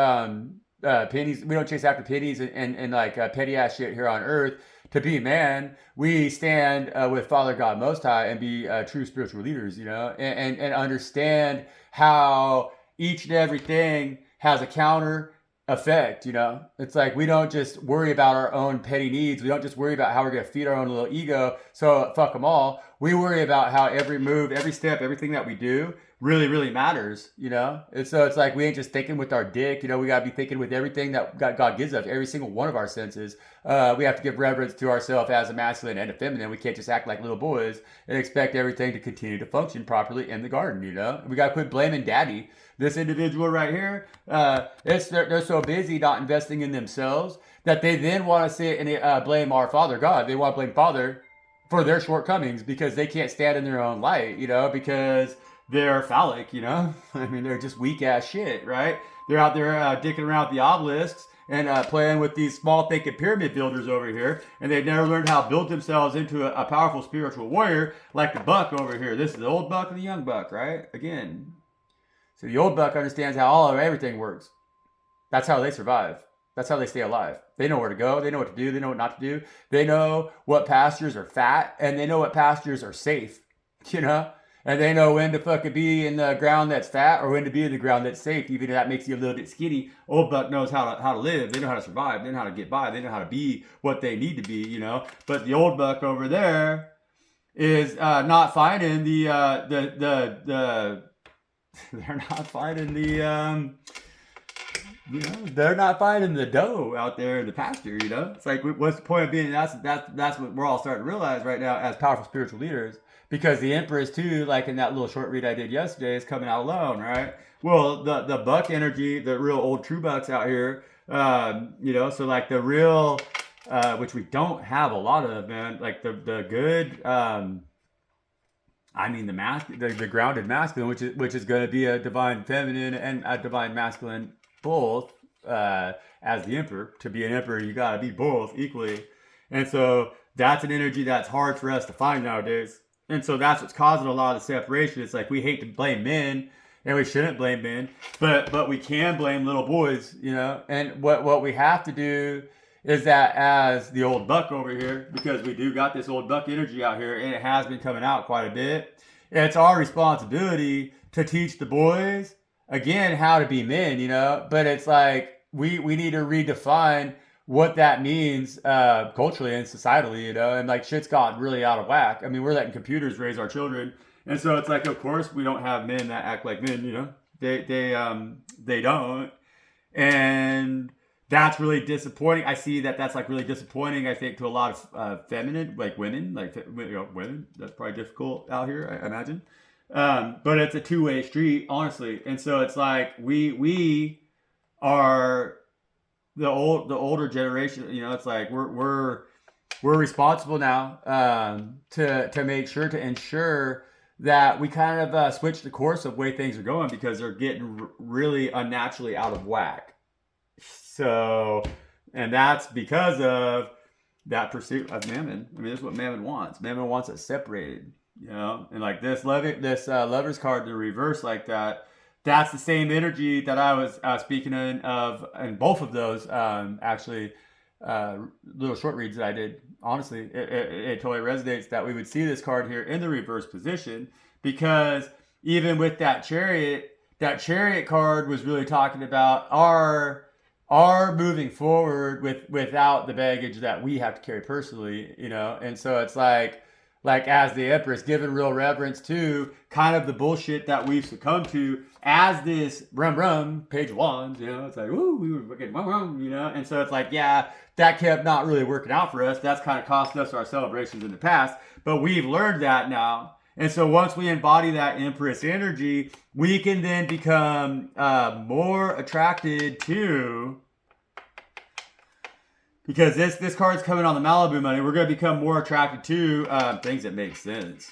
pennies. We don't chase after pennies and like petty ass shit here on earth. To be man, we stand with Father God Most High and be true spiritual leaders, you know, and understand how each and everything has a counter effect, you know. It's like we don't just worry about our own petty needs. We don't just worry about how we're going to feed our own little ego. So fuck them all. We worry about how every move, every step, everything that we do really, really matters, you know? And so it's like we ain't just thinking with our dick, you know, we got to be thinking with everything that God gives us, every single one of our senses. We have to give reverence to ourselves as a masculine and a feminine. We can't just act like little boys and expect everything to continue to function properly in the garden, you know? We got to quit blaming daddy. This individual right here, they're so busy not investing in themselves that they then want to sit and blame our Father God. They want to blame Father for their shortcomings because they can't stand in their own light, you know, because they're phallic, you know? I mean, they're just weak ass shit, right? They're out there dicking around with the obelisks and playing with these small thinking pyramid builders over here, and they've never learned how to build themselves into a powerful spiritual warrior like the buck over here. This is the old buck and the young buck, right? Again. So the old buck understands how all of everything works. That's how they survive. That's how they stay alive. They know where to go. They know what to do. They know what not to do. They know what pastures are fat, and they know what pastures are safe, you know? And they know when to fucking be in the ground that's fat or when to be in the ground that's safe, even if that makes you a little bit skinny. Old buck knows how to live. They know how to survive. They know how to get by. They know how to be what they need to be, you know? But the old buck over there is not finding they're not finding they're not finding the dough out there in the pasture, you know? It's like, what's the point of being, that's what we're all starting to realize right now as powerful spiritual leaders, because the Empress too, like in that little short read I did yesterday, is coming out alone, right? Well, the buck energy, the real old true bucks out here, you know, so like the real, which we don't have a lot of, man, like the good, I mean the grounded masculine, which is going to be a divine feminine and a divine masculine both, as the emperor. To be an emperor, you got to be both equally, and so that's an energy that's hard for us to find nowadays. And so that's what's causing a lot of the separation. It's like we hate to blame men, and we shouldn't blame men, but we can blame little boys, you know. And what we have to do is that as the old buck over here, because we do got this old buck energy out here, and it has been coming out quite a bit. It's our responsibility to teach the boys again how to be men, you know. But it's like we need to redefine what that means culturally and societally, you know. And like shit's got really out of whack. I mean, we're letting computers raise our children, and so it's like, of course, we don't have men that act like men, you know. They don't, and that's really disappointing. I see that's like really disappointing, I think, to a lot of feminine, like women, like, you know, women. That's probably difficult out here, I imagine. But it's a two-way street, honestly. And so it's like we are the older generation. You know, it's like we're responsible now to make sure to ensure that we kind of switch the course of way things are going, because they're getting really unnaturally out of whack. So, and that's because of that pursuit of mammon. I mean, this is what mammon wants. Mammon wants it separated, you know. And like this lover's card to reverse like that. That's the same energy that I was speaking of in both of those actually little short reads that I did. Honestly, it totally resonates that we would see this card here in the reverse position, because even with that chariot card was really talking about our moving forward without the baggage that we have to carry personally, you know. And so it's like as the Empress, giving real reverence to kind of the bullshit that we've succumbed to as this page wands, you know. It's like, woo, we were fucking you know. And so it's like, yeah, that kept not really working out for us. That's kind of cost us our celebrations in the past, but we've learned that now. And so once we embody that Empress energy, we can then become more attracted to Because this card's coming on the Malibu money. We're going to become more attracted to things that make sense.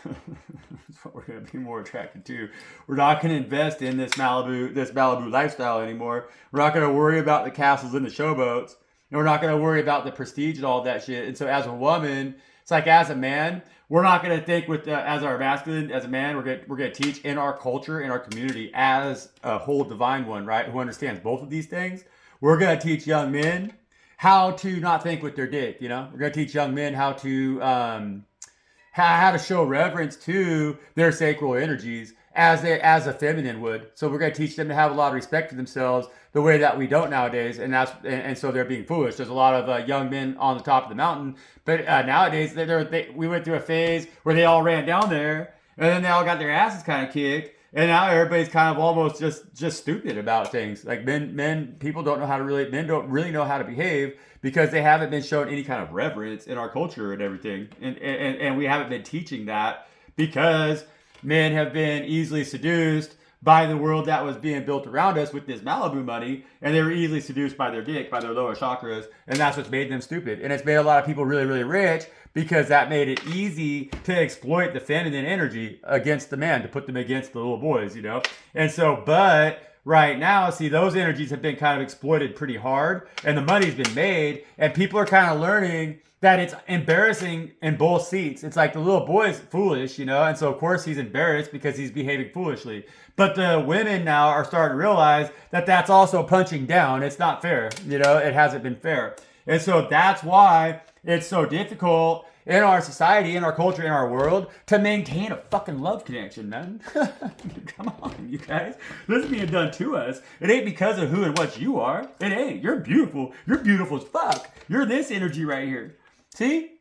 That's what we're going to be more attracted to. We're not going to invest in this Malibu lifestyle anymore. We're not going to worry about the castles and the showboats. And we're not going to worry about the prestige and all that shit. And so as a woman, it's like as a man, we're not going to think with as our masculine, as a man, we're going to teach in our culture, in our community, as a whole divine one, right? Who understands both of these things. We're going to teach young men how to not think with their dick, you know? We're going to teach young men how to show reverence to their sacral energies as a feminine would. So we're going to teach them to have a lot of respect for themselves the way that we don't nowadays, and so they're being foolish. There's a lot of young men on the top of the mountain, but nowadays we went through a phase where they all ran down there, and then they all got their asses kind of kicked. And now everybody's kind of almost just stupid about things. Like people don't really know how to behave because they haven't been shown any kind of reverence in our culture and everything. And we haven't been teaching that because men have been easily seduced by the world that was being built around us with this Malibu money, and they were easily seduced by their dick, by their lower chakras, and that's what's made them stupid. And it's made a lot of people really, really rich because that made it easy to exploit the feminine energy against the man, to put them against the little boys, you know? And so, but right now, see, those energies have been kind of exploited pretty hard, and the money's been made, and people are kind of learning that it's embarrassing in both seats. It's like the little boy's foolish, you know, and so of course he's embarrassed because he's behaving foolishly. But the women now are starting to realize that that's also punching down. It's not fair, you know, it hasn't been fair. And so that's why it's so difficult in our society, in our culture, in our world, to maintain a fucking love connection, man. Come on, you guys. This is being done to us. It ain't because of who and what you are. It ain't. You're beautiful. You're beautiful as fuck. You're this energy right here. See?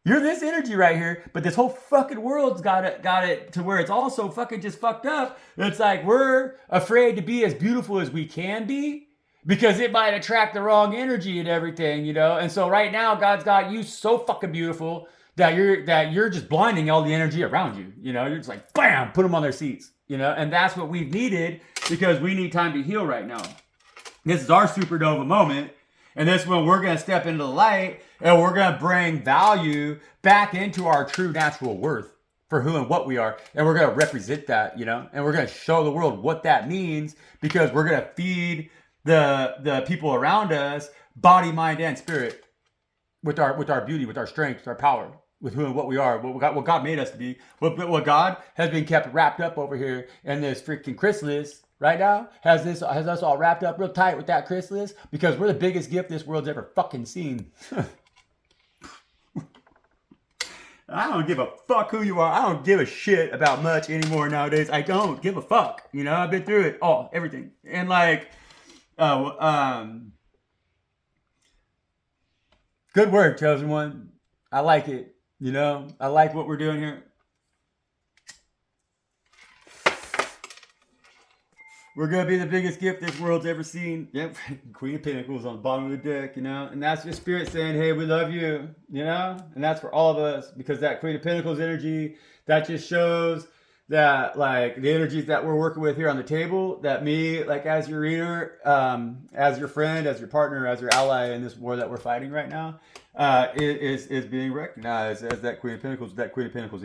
You're this energy right here, but this whole fucking world's got it to where it's all so fucking just fucked up. It's like we're afraid to be as beautiful as we can be because it might attract the wrong energy and everything, you know? And so right now, God's got you so fucking beautiful that you're just blinding all the energy around you, you know? You're just like, bam, put them on their seats, you know? And that's what we've needed because we need time to heal right now. This is our supernova moment. And this one, we're going to step into the light and we're going to bring value back into our true natural worth for who and what we are. And we're going to represent that, you know, and we're going to show the world what that means because we're going to feed the people around us body, mind, and spirit with our beauty, with our strength, with our power, with who and what we are, what God made us to be, what God has been kept wrapped up over here in this freaking chrysalis. Right now, has us all wrapped up real tight with that chrysalis because we're the biggest gift this world's ever fucking seen. I don't give a fuck who you are. I don't give a shit about much anymore nowadays. I don't give a fuck. You know, I've been through it all, everything. And like, good work, chosen one. I like it. You know, I like what we're doing here. We're going to be the biggest gift this world's ever seen. Yep, Queen of Pentacles on the bottom of the deck, you know. And that's your spirit saying, hey, we love you, you know. And that's for all of us because that Queen of Pentacles energy, that just shows that, like, the energies that we're working with here on the table, that me, like, as your reader, as your friend, as your partner, as your ally in this war that we're fighting right now, is being recognized as that Queen of Pentacles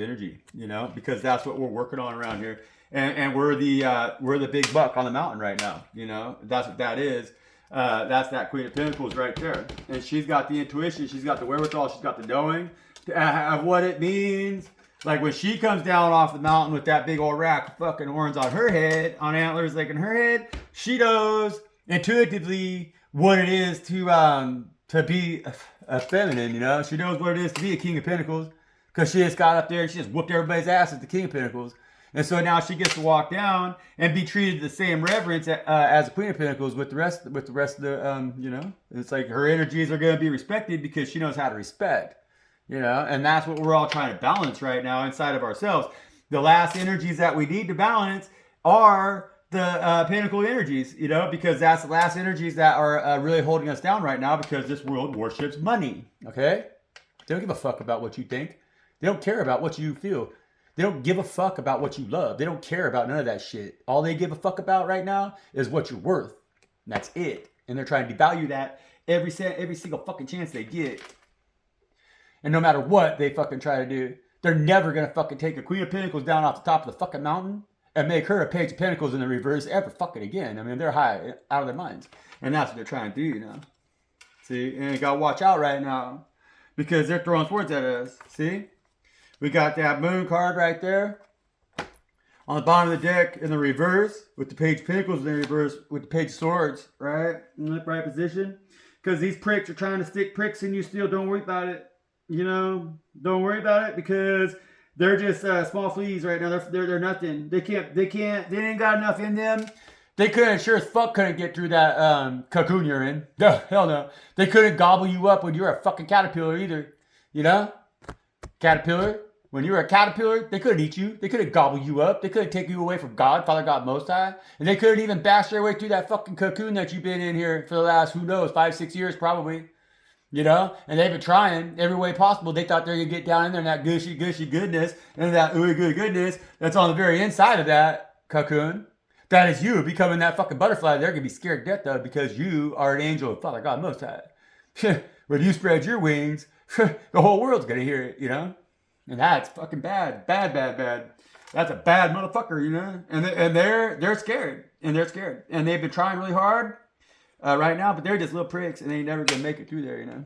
energy, you know, because that's what we're working on around here. And we're the big buck on the mountain right now, you know. That's what that is. That's that Queen of Pentacles right there. And she's got the intuition, she's got the wherewithal, she's got the knowing of what it means. Like when she comes down off the mountain with that big old rack of fucking horns on her head, on antlers like in her head, she knows intuitively what it is to be a feminine, you know. She knows what it is to be a King of Pentacles because she just got up there and she just whooped everybody's ass as the King of Pentacles. And so now she gets to walk down and be treated the same reverence as the Queen of Pentacles with the rest of the, you know, it's like her energies are going to be respected because she knows how to respect, you know, and that's what we're all trying to balance right now inside of ourselves. The last energies that we need to balance are the Pentacle energies, you know, because that's the last energies that are really holding us down right now because this world worships money, okay? They don't give a fuck about what you think. They don't care about what you feel. They don't give a fuck about what you love. They don't care about none of that shit. All they give a fuck about right now is what you're worth. And that's it. And they're trying to devalue that every single fucking chance they get. And no matter what they fucking try to do, they're never gonna fucking take a Queen of Pentacles down off the top of the fucking mountain and make her a Page of Pentacles in the reverse ever fucking again. I mean, they're high out of their minds. And that's what they're trying to do, you know. See? And you gotta watch out right now. Because they're throwing swords at us. See? We got that Moon card right there. On the bottom of the deck in the reverse. With the Page of Pentacles in the reverse. With the Page of Swords. Right? In the upright position. Because these pricks are trying to stick pricks in you still. Don't worry about it. You know? Don't worry about it. Because they're just small fleas right now. They're nothing. They ain't got enough in them. They couldn't, sure as fuck couldn't get through that cocoon you're in. No, hell no. They couldn't gobble you up when you're a fucking caterpillar either. You know? Caterpillar. When you were a caterpillar, they couldn't eat you. They couldn't gobble you up. They couldn't take you away from God, Father God Most High. And they couldn't even bash their way through that fucking cocoon that you've been in here for the last, who knows, 5-6 years probably. You know? And they've been trying every way possible. They thought they were going to get down in there and that gushy goodness and that ooey gooey goodness that's on the very inside of that cocoon. That is you becoming that fucking butterfly. They're going to be scared to death though because you are an angel of Father God Most High. When you spread your wings, the whole world's going to hear it, you know? And that's fucking bad. Bad. That's a bad motherfucker, you know? And they're scared. And they're scared. And they've been trying really hard right now, but they're just little pricks and they ain't never going to make it through there, you know?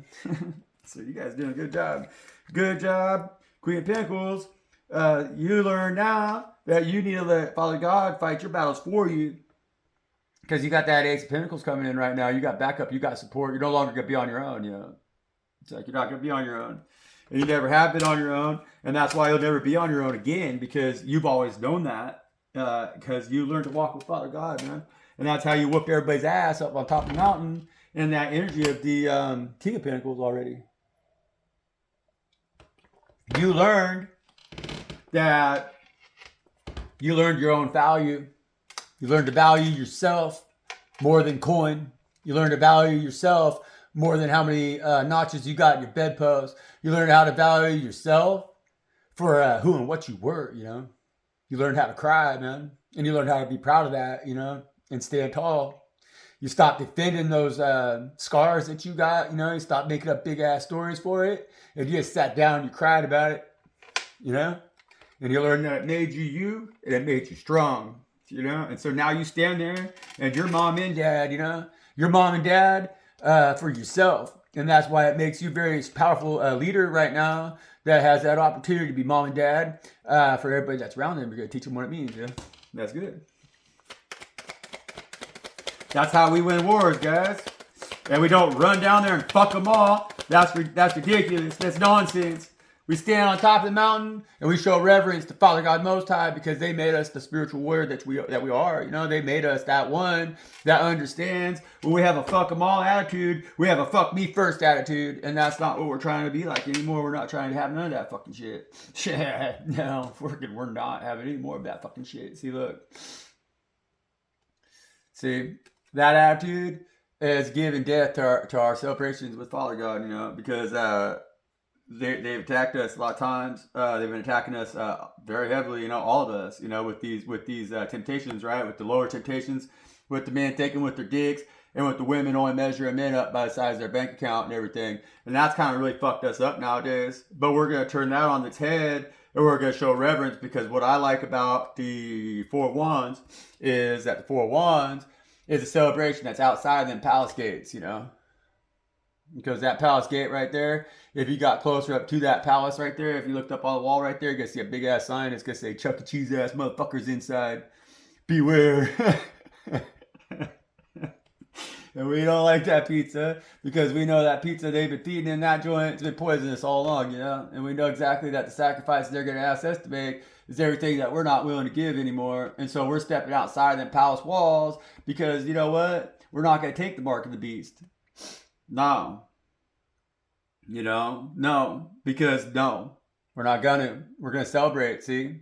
So you guys doing a good job. Good job. Queen of Pentacles. You learn now that you need to let Father God fight your battles for you. Because you got that Ace of Pentacles coming in right now. You got backup. You got support. You're no longer going to be on your own, you know? It's like you're not going to be on your own. And you never have been on your own. And that's why you'll never be on your own again. Because you've always known that. Because you learned to walk with Father God, man. And that's how you whooped everybody's ass up on top of the mountain. In that energy of the King of Pentacles already. You learned that you learned your own value. You learned to value yourself more than coin. You learned to value yourself more than how many notches you got in your bedpost. You learned how to value yourself for who and what you were, you know. You learned how to cry, man. And you learned how to be proud of that, you know, and stand tall. You stopped defending those scars that you got, you know. You stopped making up big-ass stories for it. And you just sat down and you cried about it, you know. And you learned that it made you you, and it made you strong, you know. And so now you stand there, and your mom and dad, you know, your mom and dad for yourself. And that's why it makes you a very powerful leader right now that has that opportunity to be mom and dad for everybody that's around them. You're going to teach them what it means, yeah. That's good. That's how we win wars, guys. And we don't run down there and fuck them all. That's ridiculous. That's nonsense. We stand on top of the mountain and we show reverence to Father God Most High because they made us the spiritual warrior that we are. You know, they made us that one that understands when we have a fuck them all attitude, we have a fuck me first attitude, and that's not what we're trying to be like anymore. We're not trying to have none of that fucking shit. No, we're not having any more of that fucking shit. See, look. See, that attitude is giving death to our celebrations with Father God, you know, because they've attacked us a lot of times. They've been attacking us very heavily, you know, all of us, you know, with these temptations, right? With the lower temptations, with the men taking with their dicks, and with the women only measuring men up by the size of their bank account and everything. And that's kind of really fucked us up nowadays. But we're going to turn that on its head, and we're going to show reverence, because what I like about the Four of Wands is that the Four of Wands is a celebration that's outside of them palace gates, you know. Because that palace gate right there, if you got closer up to that palace right there, if you looked up on the wall right there, you're going to see a big ass sign. It's going to say Chuck E. Cheese ass motherfuckers inside. Beware. And we don't like that pizza because we know that pizza they've been feeding in that joint, it's been poisonous all along, you know. And we know exactly that the sacrifices they're going to ask us to make is everything that we're not willing to give anymore. And so we're stepping outside them palace walls because, you know what? We're not going to take the mark of the beast. No. You know? No. Because no. We're not going to. We're going to celebrate, see?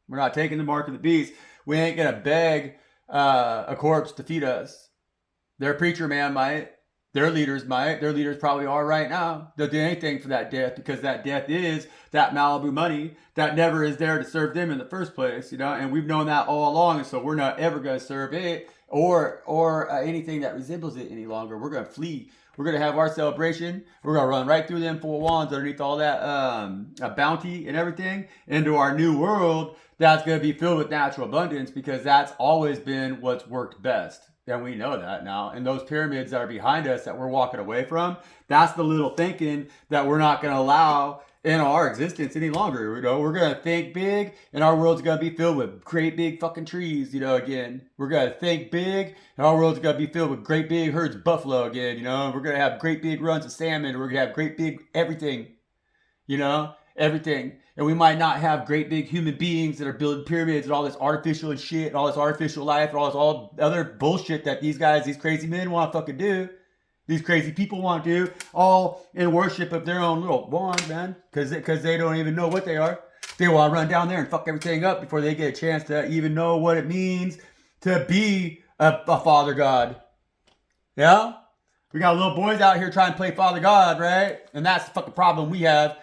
We're not taking the mark of the beast. We ain't going to beg a corpse to feed us. Their preacher man might. Their leaders might. Their leaders probably are right now. They'll do anything for that death because that death is that Malibu money that never is there to serve them in the first place, you know? And we've known that all along, and so we're not ever going to serve it or anything that resembles it any longer. We're going to flee. We're going to have our celebration. We're going to run right through them four wands underneath all that bounty and everything into our new world that's going to be filled with natural abundance, because that's always been what's worked best. And we know that now. And those pyramids that are behind us that we're walking away from, that's the little thinking that we're not going to allow in our existence any longer. You know, we're going to think big, and our world's going to be filled with great big fucking trees, you know, again. We're going to think big, and our world's going to be filled with great big herds of buffalo again, you know. We're going to have great big runs of salmon. We're going to have great big everything, you know, everything. And we might not have great big human beings that are building pyramids and all this artificial and shit, and all this artificial life, and all this other bullshit that these guys, these crazy men want to fucking do. These crazy people want to do, all in worship of their own little wand, man, because they don't even know what they are. They want to run down there and fuck everything up before they get a chance to even know what it means to be a father god. Yeah? We got little boys out here trying to play father god, right? And that's the fucking problem we have.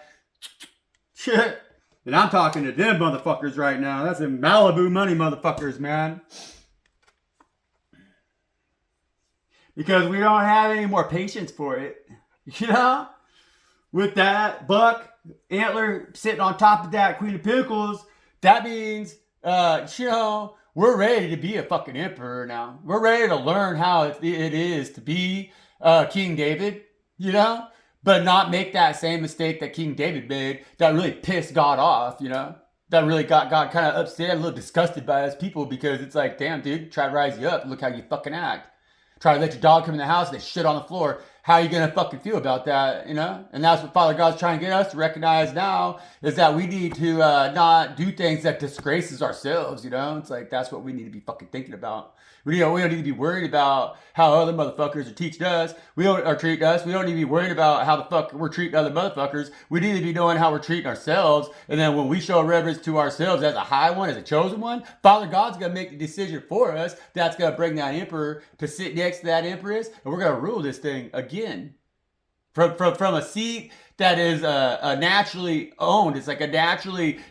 Shit. And I'm talking to them motherfuckers right now. That's them Malibu money motherfuckers, man. Because we don't have any more patience for it. You know? With that buck antler sitting on top of that Queen of Pentacles, that means, you know, we're ready to be a fucking emperor now. We're ready to learn how it is to be King David, you know? But not make that same mistake that King David made that really pissed God off, you know? That really got God kind of upset, a little disgusted by us people, because it's like, damn, dude, try to rise you up. Look how you fucking act. Try to let your dog come in the house and they shit on the floor. How are you going to fucking feel about that, you know? And that's what Father God's trying to get us to recognize now, is that we need to not do things that disgraces ourselves, you know? It's like, that's what we need to be fucking thinking about. We don't need to be worried about how other motherfuckers are teaching us. Or treating us. We don't need to be worried about how the fuck we're treating other motherfuckers. We need to be knowing how we're treating ourselves. And then when we show reverence to ourselves as a high one, as a chosen one, Father God's going to make the decision for us. That's going to bring that emperor to sit next to that empress. And we're going to rule this thing again. From a seat that is naturally owned. It's like it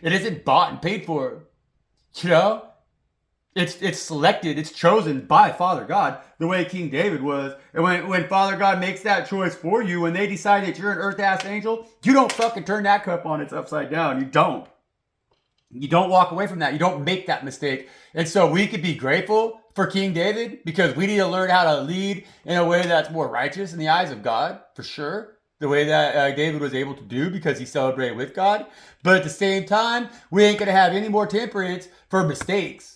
isn't bought and paid for. You know? It's selected, it's chosen by Father God, the way King David was. And when Father God makes that choice for you, when they decide that you're an earth-ass angel, you don't fucking turn that cup on its upside down. You don't. You don't walk away from that. You don't make that mistake. And so we could be grateful for King David, because we need to learn how to lead in a way that's more righteous in the eyes of God, for sure. The way that David was able to do, because he celebrated with God. But at the same time, we ain't going to have any more temperance for mistakes.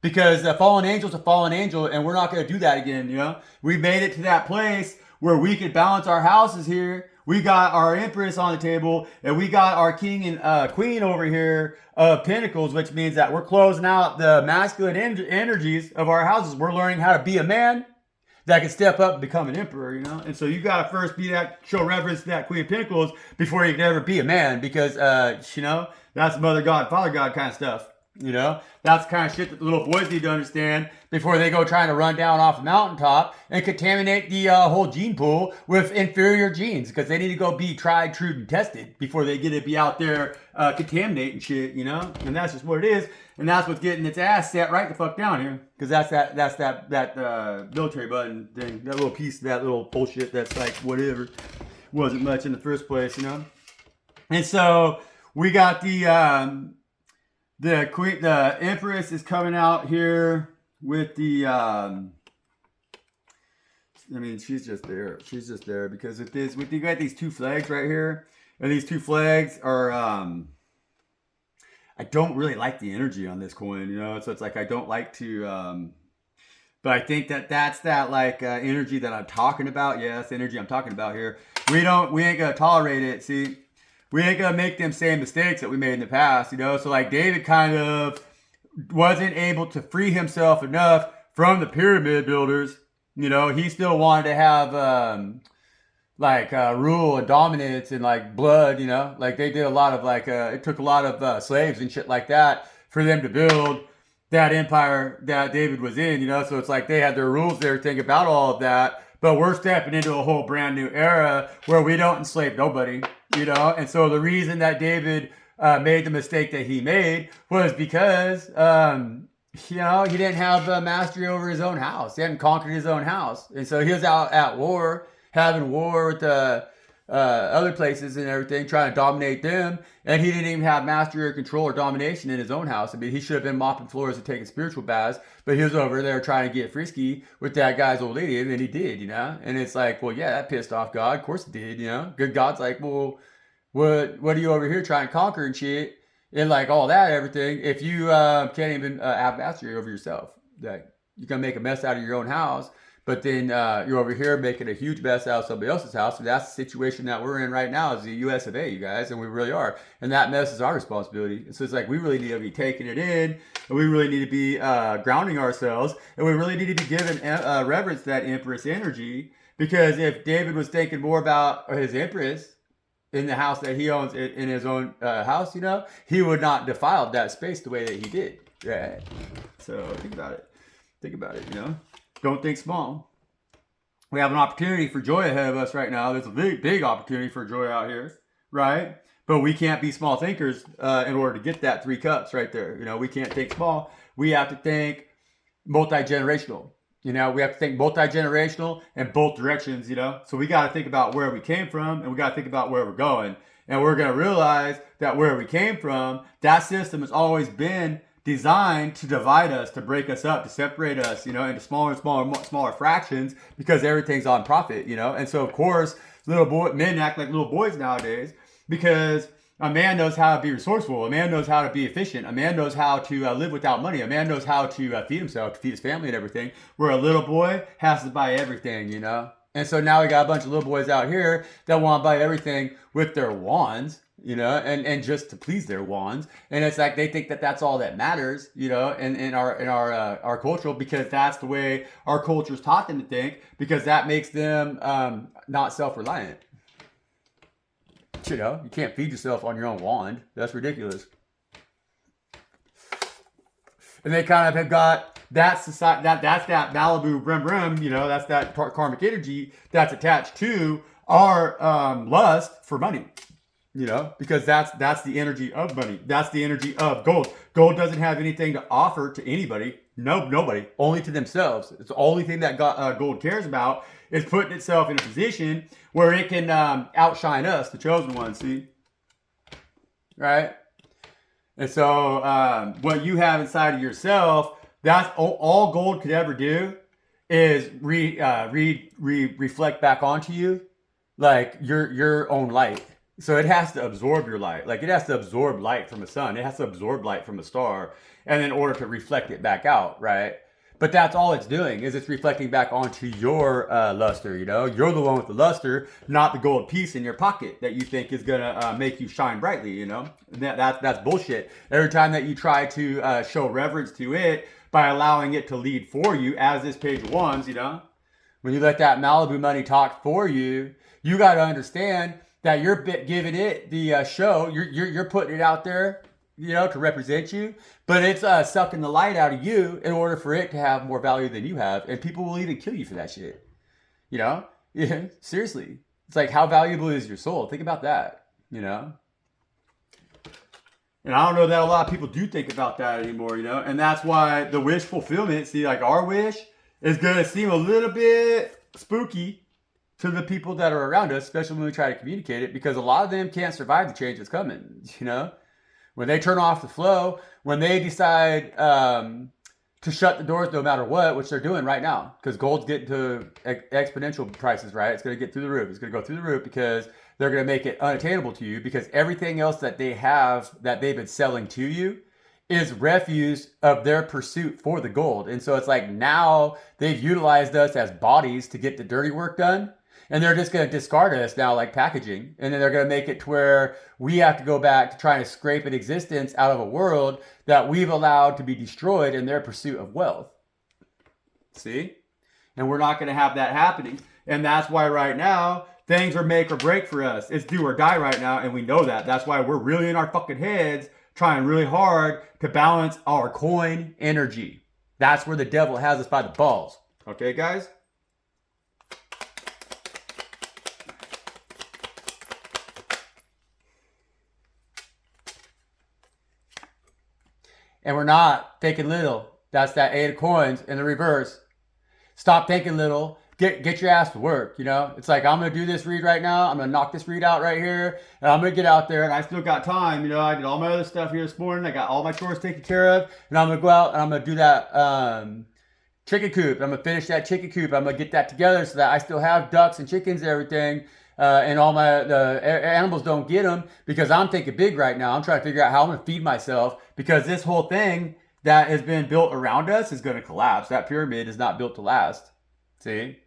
Because a fallen angel's a fallen angel, and we're not going to do that again, you know? We made it to that place where we could balance our houses here. We got our empress on the table, and we got our king and queen over here of pentacles, which means that we're closing out the masculine energies of our houses. We're learning how to be a man that can step up and become an emperor, you know? And so you got to first show reverence to that Queen of Pentacles before you can ever be a man, because, you know, that's Mother God, Father God kind of stuff. You know, that's the kind of shit that the little boys need to understand before they go trying to run down off a mountaintop and contaminate the whole gene pool with inferior genes, because they need to go be tried, true, and tested before they get to be out there contaminating shit, you know? And that's just what it is. And that's what's getting its ass set right the fuck down here. Because that's that military button thing, that little piece of that little bullshit that's like whatever, wasn't much in the first place, you know? And so we got the queen, the empress is coming out here with the, I mean, she's just there. She's just there because you got these two flags right here, and these two flags are, I don't really like the energy on this coin, you know. So it's like I don't like to, but I think that's that like energy that I'm talking about. Yeah, that's the energy I'm talking about here. We ain't gonna tolerate it. See. We ain't gonna make them same mistakes that we made in the past, you know? So like David kind of wasn't able to free himself enough from the pyramid builders, you know? He still wanted to have rule and dominance and like blood, you know? Like they did a lot of it took a lot of slaves and shit like that for them to build that empire that David was in, you know? So it's like they had their rules and everything about all of that. But we're stepping into a whole brand new era where we don't enslave nobody, you know? And so the reason that David made the mistake that he made was because, you know, he didn't have mastery over his own house. He hadn't conquered his own house. And so he was out at war, having war with other places and everything, trying to dominate them. And he didn't even have mastery or control or domination in his own house. I mean, he should have been mopping floors and taking spiritual baths, but he was over there trying to get frisky with that guy's old lady, and then he did, you know? And it's like, well, yeah, that pissed off God. Of course it did, you know? Good God's like, well, what are you over here trying to conquer and shit? And like all that, everything, if you can't even have mastery over yourself, that you can make a mess out of your own house, but then you're over here making a huge mess out of somebody else's house. And that's the situation that we're in right now as the U.S. of A., you guys, and we really are. And that mess is our responsibility. And so it's like we really need to be taking it in, and we really need to be grounding ourselves, and we really need to be giving reverence to that Empress energy, because if David was thinking more about his Empress in the house that he owns in his own house, you know, he would not defile that space the way that he did. Right. So think about it. Think about it, you know. Don't think small. We have an opportunity for joy ahead of us right now. There's a big, big opportunity for joy out here, right? But we can't be small thinkers in order to get that 3 cups right there. You know, we can't think small. We have to think multi-generational. You know, we have to think multi-generational in both directions, you know. So we got to think about where we came from, and we got to think about where we're going. And we're going to realize that where we came from, that system has always been designed to divide us, to break us up, to separate us, you know, into smaller and smaller fractions, because everything's on profit, you know. And so, of course, men act like little boys nowadays, because a man knows how to be resourceful. A man knows how to be efficient. A man knows how to live without money. A man knows how to feed himself, to feed his family and everything, where a little boy has to buy everything, you know. And so now we got a bunch of little boys out here that want to buy everything with their wands, you know, and just to please their wands. And it's like they think that that's all that matters, you know, in our culture, because that's the way our culture's taught them to think, because that makes them not self-reliant. You know, you can't feed yourself on your own wand. That's ridiculous. And they kind of have got that society, that's that Malibu brim brim, you know, that's that karmic energy that's attached to our lust for money. You know, because that's the energy of money. That's the energy of gold. Gold doesn't have anything to offer to anybody. No, nobody. Only to themselves. It's the only thing that gold cares about is putting itself in a position where it can outshine us, the chosen ones. See, right? And so what you have inside of yourself, that's all gold could ever do is reflect back onto you, like your own light. So it has to absorb your light. Like it has to absorb light from the sun. It has to absorb light from a star, and in order to reflect it back out, right? But that's all it's doing, is it's reflecting back onto your luster, you know? You're the one with the luster, not the gold piece in your pocket that you think is gonna make you shine brightly, you know? That's bullshit. Every time that you try to show reverence to it by allowing it to lead for you, as this page wands, you know? When you let that Malibu money talk for you, you gotta understand that you're giving it the show, you're putting it out there, you know, to represent you, but it's sucking the light out of you in order for it to have more value than you have, and people will even kill you for that shit, you know? Yeah, seriously. It's like, how valuable is your soul? Think about that, you know? And I don't know that a lot of people do think about that anymore, you know? And that's why the wish fulfillment, see, like our wish is going to seem a little bit spooky to the people that are around us, especially when we try to communicate it, because a lot of them can't survive the change that's coming, you know? When they turn off the flow, when they decide to shut the doors no matter what, which they're doing right now, because gold's getting to exponential prices, right? It's going to get through the roof. It's going to go through the roof because they're going to make it unattainable to you, because everything else that they have that they've been selling to you is refuse of their pursuit for the gold. And so it's like now they've utilized us as bodies to get the dirty work done. And they're just going to discard us now like packaging. And then they're going to make it to where we have to go back to trying to scrape an existence out of a world that we've allowed to be destroyed in their pursuit of wealth. See? And we're not going to have that happening. And that's why right now, things are make or break for us. It's do or die right now, and we know that. That's why we're really in our fucking heads trying really hard to balance our coin energy. That's where the devil has us by the balls. Okay, guys? And we're not thinking little. That's that 8 of coins in the reverse. Stop thinking little get your ass to work. It's like, I'm gonna do this read right now. I'm gonna knock this read out right here, and I'm gonna get out there. And I still got time. I did all my other stuff here this morning. I got all my chores taken care of, and I'm gonna go out and I'm gonna do that chicken coop. I'm gonna finish that chicken coop. I'm gonna get that together so that I still have ducks and chickens and everything. And all the animals don't get them, because I'm thinking big right now. I'm trying to figure out how I'm gonna feed myself, because this whole thing that has been built around us is going to collapse. That pyramid is not built to last. See,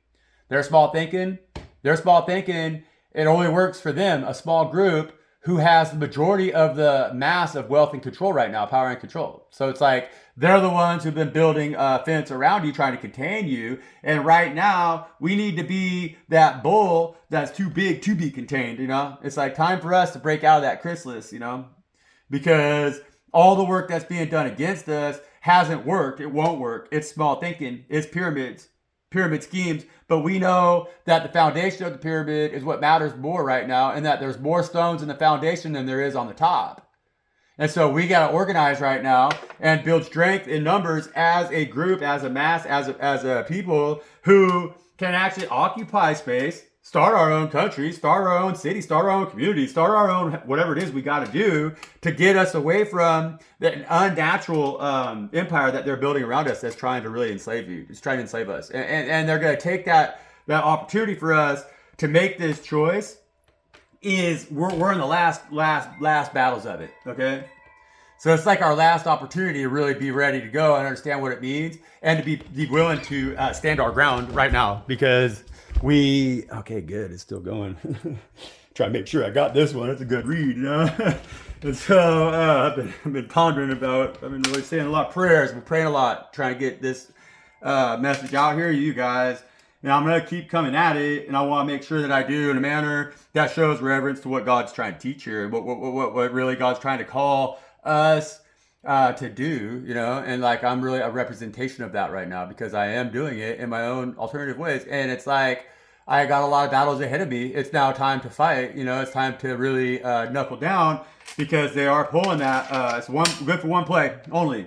they're small thinking. It only works for them, a small group who has the majority of the mass of wealth and control right now, power and control. So it's like, they're the ones who've been building a fence around you, trying to contain you. And right now, we need to be that bull that's too big to be contained. It's like time for us to break out of that chrysalis. Because all the work that's being done against us hasn't worked. It won't work. It's small thinking. It's pyramid schemes. But we know that the foundation of the pyramid is what matters more right now, and that there's more stones in the foundation than there is on the top. And so we got to organize right now and build strength in numbers as a group, as a mass, as a people who can actually occupy space, start our own country, start our own city, start our own community, start our own whatever it is we got to do to get us away from the unnatural empire that they're building around us, that's trying to really enslave you. It's trying to enslave us. And they're going to take that opportunity for us to make this choice. We're in the last battles of it, okay? So it's like our last opportunity to really be ready to go and understand what it means, and to be willing to stand our ground right now, because okay, good, it's still going. Try to make sure I got this one. It's a good read, And so I've been pondering about, I've been really saying a lot of prayers, been praying a lot, trying to get this message out here to you guys. And I'm going to keep coming at it, and I want to make sure that I do in a manner that shows reverence to what God's trying to teach here, what really God's trying to call us to do, and like, I'm really a representation of that right now, because I am doing it in my own alternative ways. And it's like, I got a lot of battles ahead of me. It's now time to fight. It's time to really knuckle down, because they are pulling that. It's good for one play only,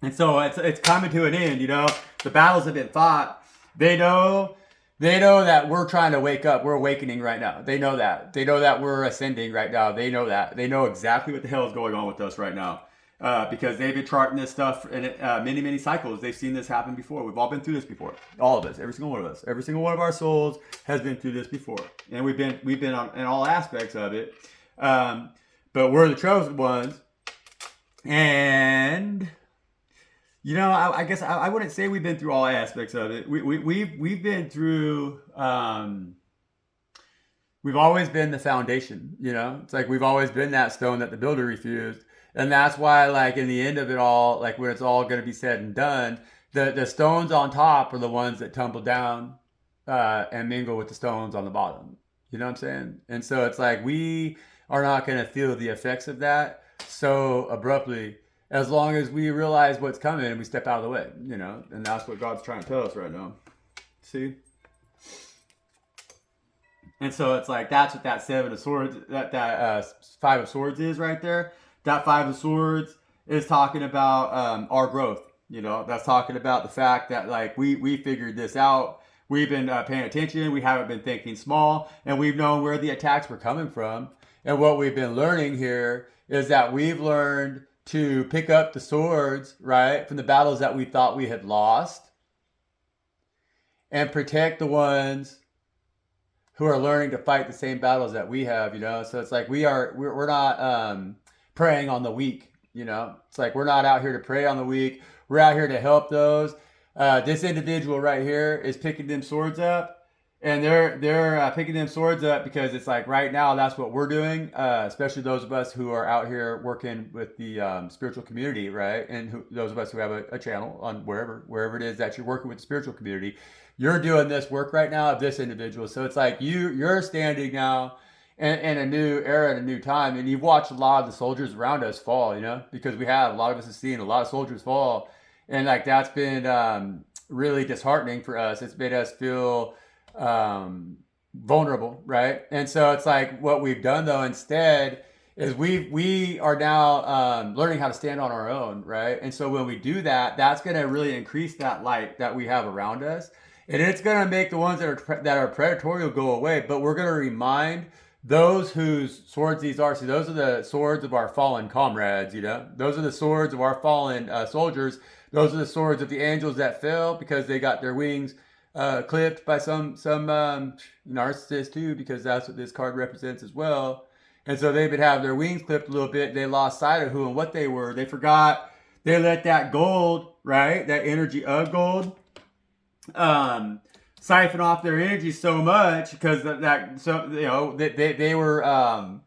and so it's coming to an end. The battles have been fought. They know that we're trying to wake up. We're awakening right now. They know that. They know that we're ascending right now. They know that. They know exactly what the hell is going on with us right now. Because they've been charting this stuff in many, many cycles. They've seen this happen before. We've all been through this before. All of us, every single one of us, every single one of our souls has been through this before, and we've been in all aspects of it. But we're the chosen ones, and I guess I wouldn't say we've been through all aspects of it. We've been through. We've always been the foundation. It's like we've always been that stone that the builder refused. And that's why, like, in the end of it all, like, when it's all going to be said and done, the stones on top are the ones that tumble down and mingle with the stones on the bottom. You know what I'm saying? And so it's like, we are not going to feel the effects of that so abruptly, as long as we realize what's coming and we step out of the way, and that's what God's trying to tell us right now. See? And so it's like, that's what that Seven of Swords, that Five of Swords is right there. That Five of Swords is talking about our growth. That's talking about the fact that, like, we figured this out. We've been paying attention. We haven't been thinking small, and we've known where the attacks were coming from. And what we've been learning here is that we've learned to pick up the swords, right, from the battles that we thought we had lost, and protect the ones who are learning to fight the same battles that we have. So it's like, we're not preying on the weak. It's like, we're not out here to prey on the weak. We're out here to help those. This individual right here is picking them swords up, and they're picking them swords up because it's like, right now, that's what we're doing, especially those of us who are out here working with the spiritual community, right? And those of us who have a channel on wherever it is that you're working with the spiritual community, you're doing this work right now of this individual. So it's like, you're standing now in a new era, in a new time, and you've watched a lot of the soldiers around us fall, because a lot of us have seen a lot of soldiers fall, and like, that's been really disheartening for us. It's made us feel vulnerable, right? And so it's like, what we've done though instead is we are now learning how to stand on our own, right? And so when we do that, that's going to really increase that light that we have around us. And it's going to make the ones that are predatory go away, but we're going to remind those whose swords these are. See, those are the swords of our fallen comrades, you know? Those are the swords of our fallen soldiers. Those are the swords of the angels that fell because they got their wings clipped by some narcissist too, because that's what this card represents as well. And so they would have their wings clipped a little bit. They lost sight of who and what they were. They forgot. They let that gold, right? That energy of gold, siphon off their energy so much because they were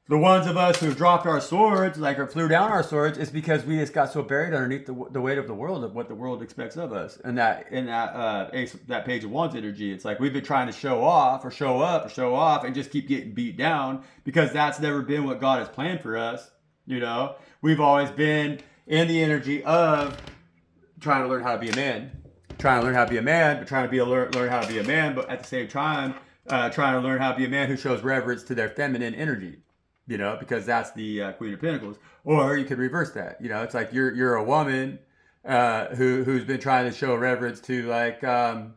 the ones of us who dropped our swords, like, or flew down our swords, is because we just got so buried underneath the weight of the world, of what the world expects of us. And that page of wands energy, it's like we've been trying to show off or show up or show off and just keep getting beat down because that's never been what God has planned for us. You know, we've always been in the energy of trying to learn how to be a man, but trying to learn how to be a man, but at the same time, trying to learn how to be a man who shows reverence to their feminine energy. You know, because that's the Queen of Pentacles. Or you could reverse that. You know, it's like you're a woman who's been trying to show reverence to, like, well,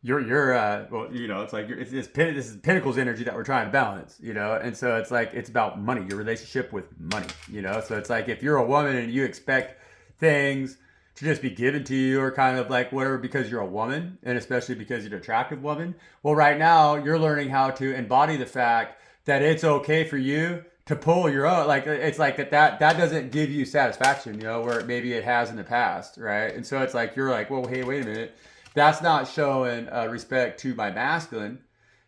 you know, it's like this is Pentacles energy that we're trying to balance. You know, and so it's like it's about money, your relationship with money. You know, so it's like if you're a woman and you expect things to just be given to you or kind of like whatever because you're a woman, and especially because you're an attractive woman. Well, right now you're learning how to embody the fact that it's okay for you to pull your own, like, it's like that doesn't give you satisfaction, you know, where maybe it has in the past, right? And so it's like, you're like, well, hey, wait a minute. That's not showing respect to my masculine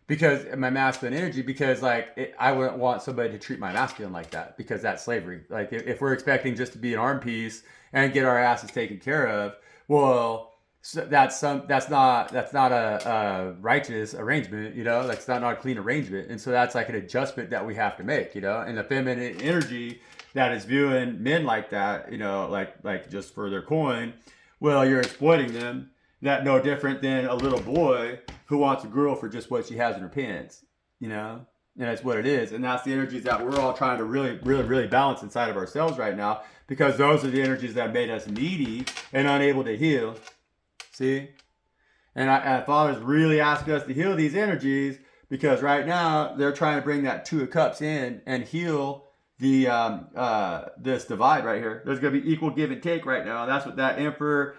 energy, because like, I wouldn't want somebody to treat my masculine like that, because that's slavery. Like, if we're expecting just to be an arm piece and get our asses taken care of, well, so that's not a righteous arrangement, you know. That's not a clean arrangement, and so that's like an adjustment that we have to make, you know. And the feminine energy that is viewing men like that, you know, like just for their coin, well, you're exploiting them. That no different than a little boy who wants a girl for just what she has in her pants, you know. And that's what it is, and that's the energies that we're all trying to really balance inside of ourselves right now, because those are the energies that made us needy and unable to heal. See? And Father's really asking us to heal these energies, because right now they're trying to bring that Two of Cups in and heal the this divide right here. There's going to be equal give and take right now. That's what that Emperor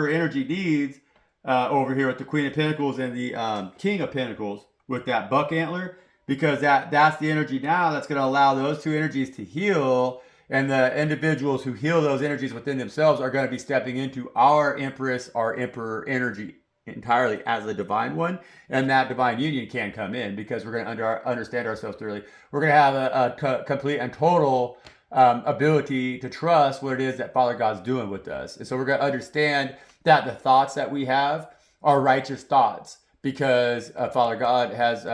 energy needs over here with the Queen of Pentacles and the King of Pentacles with that buck antler, because that's the energy now that's going to allow those two energies to heal. And the individuals who heal those energies within themselves are going to be stepping into our Empress, our Emperor energy entirely as the divine one. And that divine union can come in, because we're going to understand ourselves thoroughly. We're going to have a complete and total ability to trust what it is that Father God's doing with us. And so we're going to understand that the thoughts that we have are righteous thoughts, because Father God has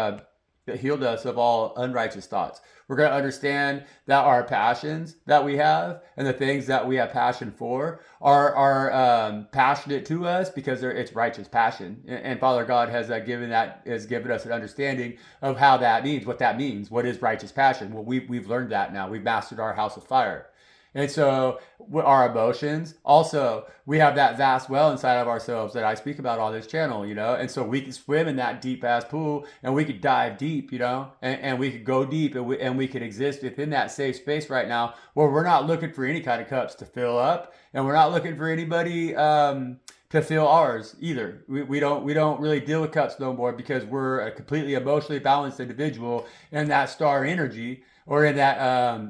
healed us of all unrighteous thoughts. We're going to understand that our passions that we have and the things that we have passion for are passionate to us, because it's righteous passion. And Father God has given us an understanding of how that means, what that means. What is righteous passion? Well, we've learned that now. We've mastered our house of fire. And so our emotions, also, we have that vast well inside of ourselves that I speak about on this channel, you know. And so we can swim in that deep ass pool, and we could dive deep, you know, and we could go deep, and we could exist within that safe space right now, where we're not looking for any kind of cups to fill up, and we're not looking for anybody to fill ours either. We don't really deal with cups no more, because we're a completely emotionally balanced individual in that star energy, or in that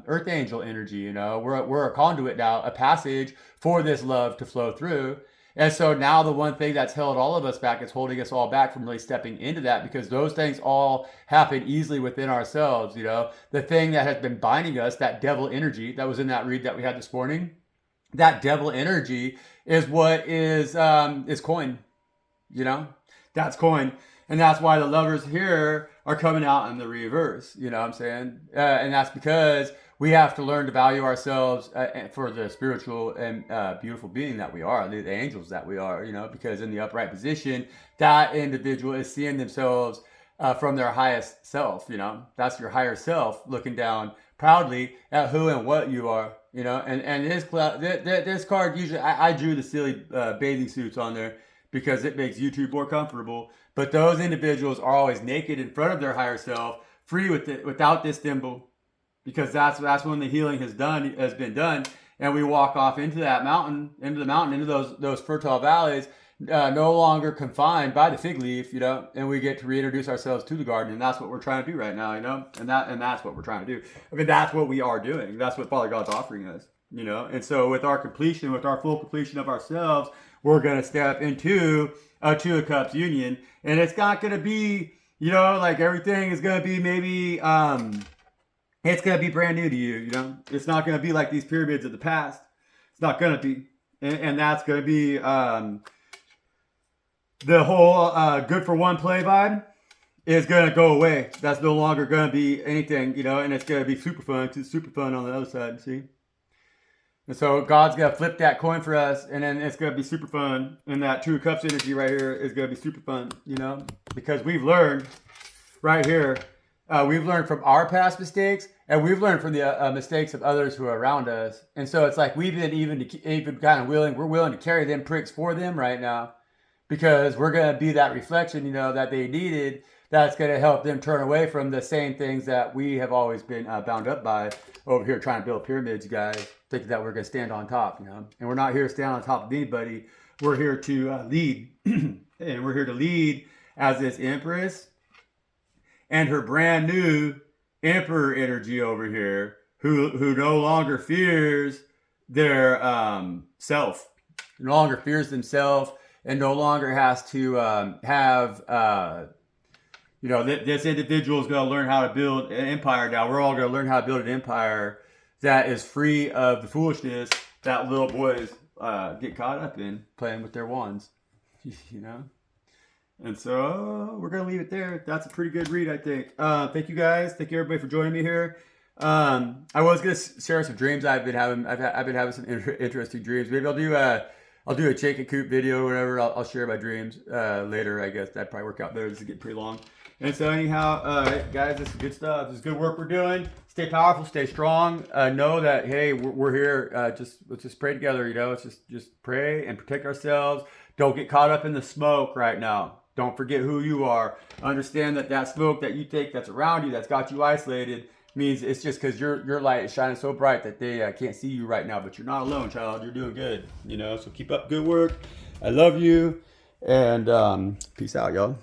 earth angel energy. You know, we're a conduit now, a passage for this love to flow through. And so now the one thing that's held all of us back, is holding us all back from really stepping into that, because those things all happen easily within ourselves. You know, the thing that has been binding us, that devil energy that was in that read that we had this morning, that devil energy is what is coin. You know, that's coin. And that's why the lovers here are coming out in the reverse. You know what I'm saying? And that's because we have to learn to value ourselves for the spiritual and beautiful being that we are, the angels that we are, you know, because in the upright position, that individual is seeing themselves from their highest self. You know, that's your higher self looking down proudly at who and what you are. You know, and this card usually I drew the silly bathing suits on there because it makes YouTube more comfortable. But those individuals are always naked in front of their higher self, free with it, without this symbol, because that's when the healing has been done, and we walk off into that mountain, into those fertile valleys, no longer confined by the fig leaf, you know, and we get to reintroduce ourselves to the garden, and that's what we're trying to do right now, you know, and that's what we're trying to do. I mean, that's what we are doing. That's what Father God's offering us, you know, and so with our full completion of ourselves, we're going to step into a Two of Cups union, and it's not going to be, you know, like everything is going to be maybe it's going to be brand new to you, you know. It's not going to be like these pyramids of the past. It's not going to be. And that's going to be the whole good for one play vibe is going to go away. That's no longer going to be anything, you know, and it's going to be super fun on the other side, see? And so God's going to flip that coin for us, and then it's going to be super fun. And that Two of Cups energy right here is going to be super fun, you know, because we've learned right here, we've learned from our past mistakes, and we've learned from the mistakes of others who are around us. And so it's like we've been even kind of we're willing to carry them pricks for them right now, because we're going to be that reflection, you know, that they needed. That's going to help them turn away from the same things that we have always been bound up by over here trying to build pyramids, guys, thinking that we're going to stand on top, you know. And we're not here to stand on top of anybody. We're here to lead. And we're here to lead as this Empress and her brand new Emperor energy over here, who no longer fears their self, no longer fears themselves, and no longer has to you know, this individual is going to learn how to build an empire now. We're all going to learn how to build an empire that is free of the foolishness that little boys get caught up in playing with their wands, you know? And so we're going to leave it there. That's a pretty good read, I think. Thank you guys. Thank you everybody for joining me here. I was going to share some dreams I've been having. I've been having some interesting dreams. Maybe I'll do a chicken coop video or whatever. I'll share my dreams later, I guess. That'd probably work out better. This is getting pretty long. And so anyhow, guys, this is good stuff. This is good work we're doing. Stay powerful, stay strong. Know that, hey, we're here. Let's just pray together, you know. Let's just pray and protect ourselves. Don't get caught up in the smoke right now. Don't forget who you are. Understand that smoke that you take that's around you, that's got you isolated, means it's just because your light is shining so bright that they can't see you right now. But you're not alone, child. You're doing good, you know. So keep up good work. I love you. And peace out, y'all.